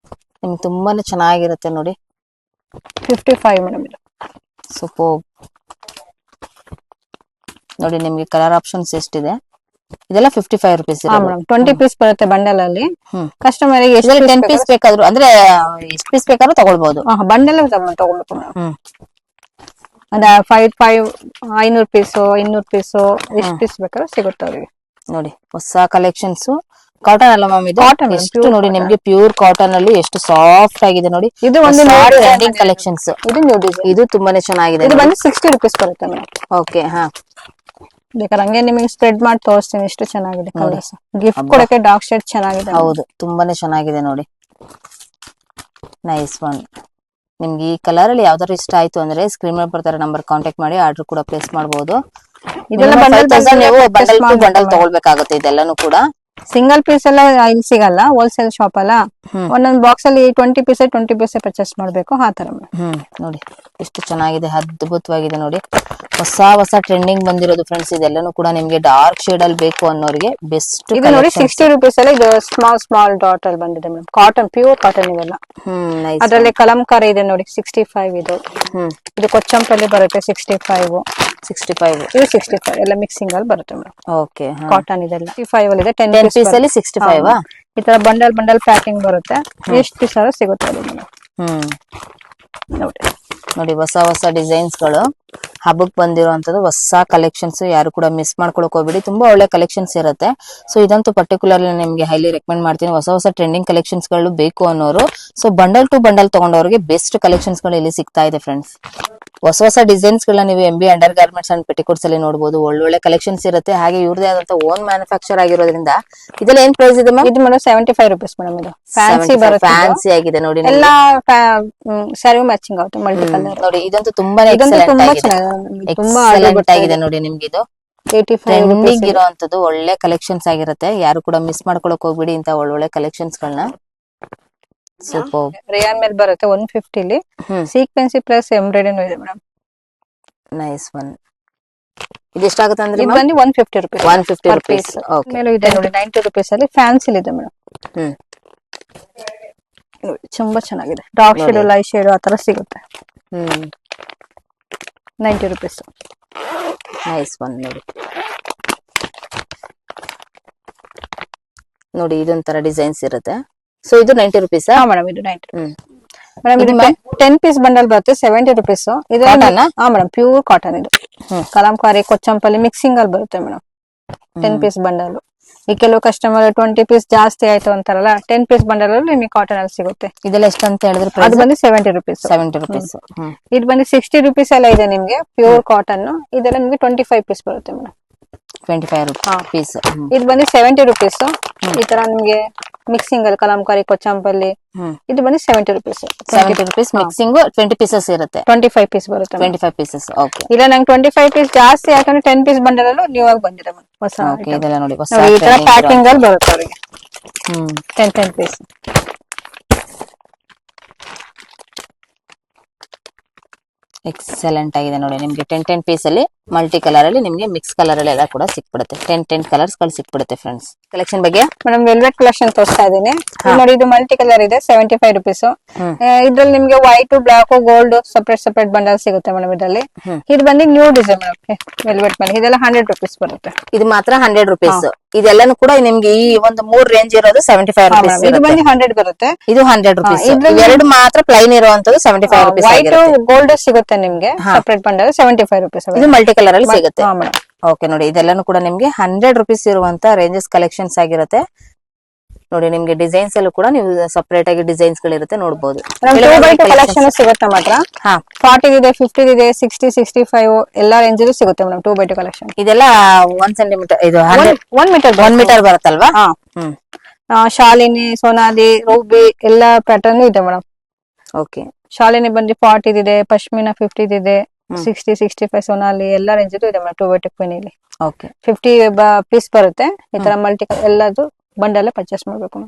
ನಿಮ್ಗೆ ತುಂಬಾನೇ ಚೆನ್ನಾಗಿರುತ್ತೆ ನೋಡಿ. 55 ಮೇಡಮ್. ಸೂಪರ್. ನೋಡಿ ನಿಮ್ಗೆ ಕಲರ್ ಆಪ್ಷನ್ಸ್ ಎಷ್ಟಿದೆ. ಇದೆಲ್ಲ 55 ರುಪೀಸ್. 20 ಪೀಸ್ ಬರುತ್ತೆ ಬಂಡಲ್ ಅಲ್ಲಿ. ಕಸ್ಟಮರ್ ಗೆ 10 ಪೀಸ್ ಬೇಕಾದ್ರು ಅಂದ್ರೆ ಎಷ್ಟು ಪೀಸ್ ಬೇಕಾದ್ರೂ ತಗೊಳ್ಬಹುದು. ಬಂಡಲ್ ತಗೊಳ್ಬೇಕು ಮೇಡಮ್. ಅದ 500 ಪೀಸ್ 200 ಪೀಸ್ ಎಷ್ಟು ಪೀಸ್ ಬೇಕಾದ್ರೂ ಸಿಗುತ್ತೆ ಅವ್ರಿಗೆ. ನೋಡಿ ಹೊಸ ಕಲೆಕ್ಷನ್ಸ್. ಕಾಟನ್ ಅಲ್ಲ ಮ್ಯಾಮ್ ಇದು. ಎಷ್ಟು ನೋಡಿ ನಿಮ್ಗೆ ಪ್ಯೂರ್ ಕಾಟನ್ ಅಲ್ಲಿ ಎಷ್ಟು ಸಾಫ್ಟ್ ಆಗಿದೆ ನೋಡಿ. ಇದು ಒಂದು ಟ್ರೆಂಡಿಂಗ್ ಕಲೆಕ್ಷನ್ಸ್. ಇದು ನ್ಯೂ ಡಿಸೈನ್. ಇದು ತುಂಬಾನೇ ಚೆನ್ನಾಗಿದೆ. ಇದು ಬಂದು 60 ರುಪೀಸ್ ಬರುತ್ತೆ ಮೇಡಮ್. ಓಕೆ. ಹಾ, ಬೇಕಾದ್ರೆ ಹಂಗೆ ನಿಮಗೆ ಸ್ಪ್ರೆಡ್ ಮಾಡಿ ತೋರಿಸ್ತೀನಿ. ಎಷ್ಟು ಚೆನ್ನಾಗಿದೆ ಕಲರ್ಸ್. ಗಿಫ್ಟ್ ಕೊಡಕ್ಕೆ ಡಾರ್ಕ್ ಶೇಡ್ ಚೆನ್ನಾಗಿದೆ. ಹೌದು, ತುಂಬಾನೇ ಚೆನ್ನಾಗಿದೆ ನೋಡಿ. Nice one. ನಿಮ್ಗೆ ಈ ಕಲರ್ ಅಲ್ಲಿ ಯಾವ್ದಾದ್ರು ಇಷ್ಟ ಆಯ್ತು ಅಂದ್ರೆ ಸ್ಕ್ರೀನ್ ಮೇಲೆ ಬರ್ತಾರೆ ನಂಬರ್ ಕಾಂಟ್ಯಾಕ್ಟ್ ಮಾಡಿ ಆರ್ಡರ್ ಕೂಡ ಪ್ಲೇಸ್ ಮಾಡಬಹುದು. ಇದೆಲ್ಲ ಬಂಡಲ್ ತಗೊಳ್ಬೇಕಾಗುತ್ತೆ. ಇದೆಲ್ಲಾನು ಕೂಡ ಸಿಂಗಲ್ ಪೀಸ್ ಎಲ್ಲ ಇಲ್ಲಿ ಸಿಗಲ್ಲ. ಹೋಲ್ಸೇಲ್ ಶಾಪ್ ಅಲ್ಲ. ಒಂದೊಂದು ಬಾಕ್ಸ್ ಅಲ್ಲಿ 20 ಪೀಸ್ ಪರ್ಚೇಸ್ ಮಾಡ್ಬೇಕು. ಆ ತರ ನೋಡಿ ಎಷ್ಟು ಚೆನ್ನಾಗಿದೆ, ಅದ್ಭುತವಾಗಿದೆ ನೋಡಿ. ಹೊಸ ಟ್ರೆಂಡಿಂಗ್ ಬಂದಿರೋದು ಫ್ರೆಂಡ್ಸ್. ಇದೆಲ್ಲಾನು ಕೂಡ ನಿಮ್ಗೆ ಡಾರ್ಕ್ ಶೇಡ್ ಅಲ್ಲಿ ಬೇಕು ಅನ್ನೋರಿಗೆ ಬೆಸ್ಟ್. ಇದು ನೋಡಿ 60 ರುಪೀಸ್ ಅಲ್ಲಿ. ಇದು ಸ್ಮಾಲ್ ಡಾಟ್ ಅಲ್ಲಿ ಬಂದಿದೆ ಮೇಡಮ್. ಕಾಟನ್, ಪ್ಯೂರ್ ಕಾಟನ್ ಇವೆಲ್ಲ. ಅದ್ರಲ್ಲಿ ಕಲಂಕಾರಿ ಇದೆ ನೋಡಿ 65 ಇದು. ಇದು ಕೊಚ್ಚಂಪಲ್ಲಿ ಬರುತ್ತೆ 65. ಇದು 65 ಎಲ್ಲ ಮಿಕ್ಸಿಂಗ್ ಅಲ್ಲಿ ಬರುತ್ತೆ ಮೇಡಮ್. ಓಕೆ. ಕಾಟನ್ ಇದೆಲ್ಲ 65 ಅಲ್ಲಿ ಇದೆ. 10 ಪೀಸ್ ಅಲ್ಲಿ 65. ಈ ತರ ಬಂಡಲ್ ಪ್ಯಾಕಿಂಗ್ ಬರುತ್ತೆ. ಎಷ್ಟು ಪೀಸ್ ಸಿಗುತ್ತೆ ನೋಡಿ. ನೋಡಿ ನೋಡಿ ಹೊಸ ಹೊಸ ಡಿಸೈನ್ಸ್ ಗಳು ಹಬ್ಬಕ್ಕೆ ಬಂದಿರುವಂತದ್ದು ಹೊಸ ಕಲೆಕ್ಷನ್ಸ್, ಯಾರು ಕೂಡ ಮಿಸ್ ಮಾಡ್ಕೊಳಕ್ ಹೋಗ್ಬೇಡಿ, ತುಂಬಾ ಒಳ್ಳೆ ಕಲೆಕ್ಷನ್ಸ್ ಇರುತ್ತೆ. ಸೊ ಇದಂತೂ ಪರ್ಟಿಕ್ಯುಲರ್ಲಿ ನಿಮ್ಗೆ ಹೈಲಿ ರೆಕಮೆಂಡ್ ಮಾಡ್ತೀನಿ. ಹೊಸ ಹೊಸ ಟ್ರೆಂಡಿಂಗ್ ಕಲೆಕ್ಷನ್ಸ್ ಗಳು ಬೇಕು ಅನ್ನೋರು, ಸೊ ಬಂಡಲ್ ಟು ಬಂಡಲ್ ತಗೊಂಡವ್ರಿಗೆ ಬೆಸ್ಟ್ ಕಲೆಕ್ಷನ್ಸ್ ಗಳು ಇಲ್ಲಿ ಸಿಗ್ತಾ ಇದೆ ಫ್ರೆಂಡ್ಸ್. ಹೊಸ ಹೊಸ ಡಿಸೈನ್ಸ್ ಗಳನ್ನ ನೀವು MB under garments and petticoats ಅಲ್ಲಿ ನೋಡಬಹುದು. ಒಳ್ಳೊಳ್ಳೆ ಕಲೆಕ್ಷನ್ಸ್ ಇರುತ್ತೆ. ಹಾಗೆ ಇವ್ರದೇ ಆದಂತ ಓನ್ ಮ್ಯಾನುಫ್ಯಾಕ್ಚರ್ ಆಗಿರೋದ್ರಿಂದ ಇದೆಲ್ಲ ಏನ್ ಪ್ರೈಸ್ ಇದೆ ಮ್ಯಾಮ್? ಇದು ಮೇಡಮ್ 75 rupees ಮೇಡಮ್. ಇದು ಫ್ಯಾನ್ಸಿ ಬರುತ್ತೆ, ಫ್ಯಾನ್ಸಿ ಆಗಿದೆ ನೋಡಿ. ಎಲ್ಲ ಸ್ಯಾರಿ ಮ್ಯಾಚಿಂಗ್ ಆಗುತ್ತೆ, ಮಲ್ಟಿ ಕಲರ್. ನೋಡಿ ಇದಂತೂ ತುಂಬಾನೇ ತುಂಬಾ ಎಕ್ಸಲೆಂಟ್ ಆಗಿದೆ ನೋಡಿ. ನಿಮ್ಗೆ ಇದು 85 ಟ್ರೆಂಡಿಂಗ್ ಇರೋಂತದ್ದು ಒಳ್ಳೆ ಕಲೆಕ್ಷನ್ಸ್ ಆಗಿರುತ್ತೆ. ಯಾರು ಕೂಡ ಮಿಸ್ ಮಾಡ್ಕೊಳಕ್ ಹೋಗ್ಬಿಡಿ ಇಂತ ಒಳ್ಳೊಳ್ಳೆ ಕಲೆಕ್ಷನ್ಸ್ ಗಳನ್ನ. ಸೂಪರ್. ರೇಯಾನ್ ಮೇಲೆ ಬರುತ್ತೆ 150 ಲಿ, ಸೀಕ್ವೆನ್ಸಿ ಪ್ಲಸ್ ಎಂಬ್ರಾಯ್ಡರಿ ಇದೆ ಮೇಡಮ್. Nice one. ಇದು ಎಷ್ಟಾಗುತ್ತೆ ಅಂದ್ರೆ ಇದು ಬಂದು 150 rupees. 150 rupees. ಓಕೆ. ಮೇಲೆ ಇದೆ ನೋಡಿ 90 rupees ಅಲ್ಲಿ ಫ್ಯಾನ್ಸಿ ಇದೆ ಮೇಡಮ್. ನೋಡಿ ತುಂಬಾ ಚೆನ್ನಾಗಿದೆ. ಡಾರ್ಕ್ ಶೇಡ್, ಲೈಟ್ ಶೇಡ್ ಆ ತರ ಸಿಗುತ್ತೆ. 90 rupees. Nice one. ನೋಡಿ ನೋಡಿ ಇದೊಂಥರ ಡಿಸೈನ್ಸ್ ಇರುತ್ತೆ. ಸೊ ಇದು 90 rupees. ಹಾ ಮೇಡಮ್, ಇದು 90. ಮೇಡಮ್ ಇದು 10 ಪೀಸ್ ಬಂಡಲ್ ಬರುತ್ತೆ 70 rupees. ಇದು ಹಾ ಮೇಡಮ್, ಪ್ಯೂರ್ ಕಾಟನ್. ಇದು ಕಲಂಕಾರಿ ಕೊಚ್ಚಂಪಲ್ಲಿ ಮಿಕ್ಸಿಂಗ್ ಅಲ್ಲಿ ಬರುತ್ತೆ ಮೇಡಮ್. 10 piece bundle. ಈ ಕೆಲವು ಕಸ್ಟಮರ್ 20 ಪೀಸ್ ಜಾಸ್ತಿ ಆಯ್ತು ಅಂತಾರಲ್ಲ, 10 ಪೀಸ್ ಬಂಡಲ್ ಅಲ್ಲಿ ನಿಮಗೆ ಕಾಟನ್ ಅಲ್ಲಿ ಸಿಗುತ್ತೆ. ಇದೆಲ್ಲ ಎಷ್ಟು ಅಂತ ಹೇಳಿದ್ರೆ ಅದು ಬಂದು 70 rupees. 70 rupees. ಇದು ಬಂದು 60 rupees ಎಲ್ಲ ಇದೆ ನಿಮ್ಗೆ, ಪ್ಯೂರ್ ಕಾಟನ್. ಇದೆಲ್ಲ ನಿಮ್ಗೆ 25 ಪೀಸ್ ಬರುತ್ತೆ ಮೇಡಮ್. 25 rupees. ಇದು ಬಂದು 70 rupees. ಈ ತರ ನಿಮ್ಗೆ ಮಿಕ್ಸಿಂಗ್ ಅಲ್ಲಿ ಕಲಂಕಾರಿ ಕೊಚ್ಚಂಪಲ್ಲಿ ಇದು ಬಂದು 70 rupees. 70 rupees ಮಿಕ್ಸಿಂಗ್ 20 ಪೀಸಸ್ ಇರುತ್ತೆ. 25 ಪೀಸ್ ಬರುತ್ತೆ. 25 ಪೀಸಸ್. ಓಕೆ. ಇಲ್ಲ ನಂಗೆ 25 ಪೀಸ್ ಜಾಸ್ತಿ ಯಾಕಂದ್ರೆ 10 ಪೀಸ್ ಬಂಡಲ್ ಅಲ್ಲೂ ನ್ಯೂ ಆಗಿ ಬಂದಿದೆ ಹೊಸ. ಓಕೆ. ಇದೆಲ್ಲ ನೋಡಿ ಹೊಸ ಈ ತರ ಪ್ಯಾಕಿಂಗ್ ಅಲ್ಲಿ ಬರುತ್ತೆ ಅವರಿಗೆ. 10 ಪೀಸ್. ಎಕ್ಸಲೆಂಟ್ ಆಗಿದೆ ನೋಡಿ. ನಿಮ್ಗೆ 10 ಪೀಸ್ ಅಲ್ಲಿ ಮಲ್ಟಿ ಕಲರ್ ಅಲ್ಲಿ ನಿಮ್ಗೆ ಮಿಕ್ಸ್ ಕಲರ್ ಅಲ್ಲಿ ಎಲ್ಲ ಕೂಡ ಸಿಕ್ಬಿಡುತ್ತೆ. 10 ಕಲರ್ಸ್ ಗಳು ಸಿಕ್ಬಿಡುತ್ತೆ ಫ್ರೆಂಡ್ಸ್. ಕಲೆಕ್ಷನ್ ಬಗ್ಗೆ ಮೇಡಮ್ ವೆಲ್ವೆಟ್ ಕಲೆಕ್ಷನ್ ತೋರಿಸ್ತಾ ಇದೀನಿ. ನೋಡಿ ಇದು ಮಲ್ಟಿ ಕಲರ್ ಇದೆ 75 rupees. ಇದ್ರಲ್ಲಿ ನಿಮ್ಗೆ white, black, gold separate bundle ಸಿಗುತ್ತೆ ಮೇಡಮ್ ಇದರಲ್ಲಿ. ಇದು ಬಂದು ನ್ಯೂ ಡಿಸೈನ್ ಮೇಡಮ್ ವೆಲ್ವೆಟ್ ಮೇಲೆ. ಇದೆಲ್ಲ 100 rupees ಬರುತ್ತೆ. ಇದು ಮಾತ್ರ 100 rupees. ಇದೆಲ್ಲಾನು ಕೂಡ ನಿಮ್ಗೆ ಈ ಒಂದು 3 ರೇಂಜ್ ಇರೋದು 75 rupees. ಇದು ಬಂದು 100 ಬರುತ್ತೆ. ಇದು 100 rupees. ಎರಡು ಮಾತ್ರ ಪ್ಲೈನ್ ಇರುವಂತದ್ದು 75 rupees. ವೈಟ್, ಗೋಲ್ಡ್ ಸಿಗುತ್ತೆ ನಿಮ್ಗೆ ಸಪರೇಟ್ ಬಂಡಲ್ 75 rupees. ಇದು ಮಲ್ಟಿ ಕಲರ್ ಅಲ್ಲಿ ಸಿಗುತ್ತೆ. ಓಕೆ. ನೋಡಿ ಇದೆಲ್ಲಾನು ಕೂಡ ನಿಮ್ಗೆ 100 rupees ಇರುವಂತ ರೇಂಜಸ್ ಕಲೆಕ್ಷನ್ಸ್ ಆಗಿರುತ್ತೆ. ನೋಡಿ ನಿಮ್ಗೆ ಡಿಸೈನ್ಸ್ ಅಲ್ಲೂ ಕೂಡ ನೀವು ಸಪರೇಟ್ ಆಗಿ ಡಿಸೈನ್ಸ್ ಗಳಿರುತ್ತೆ ನೋಡಬಹುದು. ಕಲೆಕ್ಷನ್ ಸಿಗುತ್ತೆ ಮಾತ್ರ. 40 ಇದೆ, 50 ಇದೆ, 60, 65 ಎಲ್ಲಾ ರೇಂಜ್ ಸಿಗುತ್ತೆ ಮೇಡಮ್ 2x2 ಕಲೆಕ್ಷನ್. ಇದೆಲ್ಲ 1 ಸೆಂಟಿಮೀಟರ್, ಇದು 1 ಮೀಟರ್ ಬರುತ್ತಲ್ವಾ? ಶಾಲಿನಿ, ಸೋನಾಲಿ, ರೂಬಿ ಎಲ್ಲಾ ಪ್ಯಾಟರ್ನ್ ಇದೆ ಮೇಡಮ್. ಓಕೆ. ಶಾಲಿನಿ ಬಂದು 40 ಇದೆ, ಪಶ್ಮಿನಾ 50 ಇದೆ, 60, 65 ಸೋನಾಲಿ ಎಲ್ಲಾ ರೇಂಜ್ ಇದೆ ಮೇಡಮ್ 2x2 ಕ್ವೀನ್ ಇಲ್ಲಿ. ಓಕೆ. 50 ಪೀಸ್ ಬರುತ್ತೆ. ಈ ತರ ಮಲ್ಟಿ ಎಲ್ಲದು ಬಂಡಲ್ ಪರ್ಚೇಸ್ ಮಾಡ್ಬೇಕು.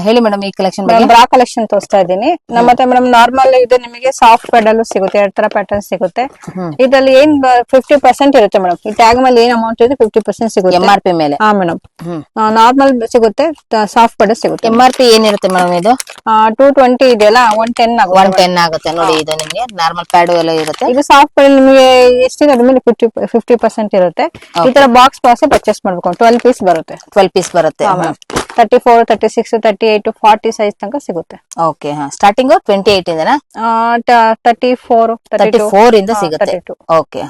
ಹೇಳಿ ಮೇಡಮ್ ಈ ಕಲೆಕ್ಷನ್ ಬ್ರಾ ಕಲೆಕ್ಷನ್ ತೋರಿಸ್ತಾ ಇದ್ದೀನಿ. ನಮ್ಮ ಹತ್ರ ಮೇಡಮ್ ನಾರ್ಮಲ್ ಇದು ನಿಮಗೆ ಸಾಫ್ಟ್ ಪೆಡಲ್ ಸಿಗುತ್ತೆ. 2 ತರ ಪ್ಯಾಟರ್ನ್ ಸಿಗುತ್ತೆ. ಇದ್ರಲ್ಲಿ ಏನ್ 50% ಇರುತ್ತೆ ಮೇಡಮ್. ಈ ಟ್ಯಾಗ್ ಮೇಲೆ ಏನ್ ಅಮೌಂಟ್ ಇದೆ 50% ಸಿಗುತ್ತೆ MRP ಮೇಲೆ. ಹಾ ಮೇಡಮ್. ನಾರ್ಮಲ್ ಸಿಗುತ್ತೆ, ಸಾಫ್ಟ್ ಪೆಡಲ್ ಸಿಗುತ್ತೆ. MRP ಏನಿರುತ್ತೆ ಮೇಡಮ್ ಇದು? 220 ಇದೆಯಲ್ಲ 110 ಆಗುತ್ತೆ. 110 ಆಗುತ್ತೆ ನೋಡಿ. ಇದು ನಿಮ್ಗೆ ನಾರ್ಮಲ್ ಪ್ಯಾಡ್ ಎಲ್ಲ ಇರುತ್ತೆ. ಇದು ಸಾಫ್ಟ್ ಪೆಡಲ್ ನಿಮಗೆ ಎಷ್ಟಿದೆ ಅದ್ರ ಮೇಲೆ 50% ಇರುತ್ತೆ. ಈ ತರ ಬಾಕ್ಸ್ ಪರ್ಚೇಸ್ ಮಾಡ್ಬೇಕು. 12 ಪೀಸ್ ಬರುತ್ತೆ. 12 ಪೀಸ್ ಬರುತ್ತೆ. 34, 36, 38, 40 ಸೈಜ್ ತನಕ ಸಿಗುತ್ತೆ. ಓಕೆ. ಸ್ಟಾರ್ಟಿಂಗ್ 28 ಇಂದನಾ? 34 34 ಇಂದ ಸಿಗುತ್ತೆ. ಓಕೆ.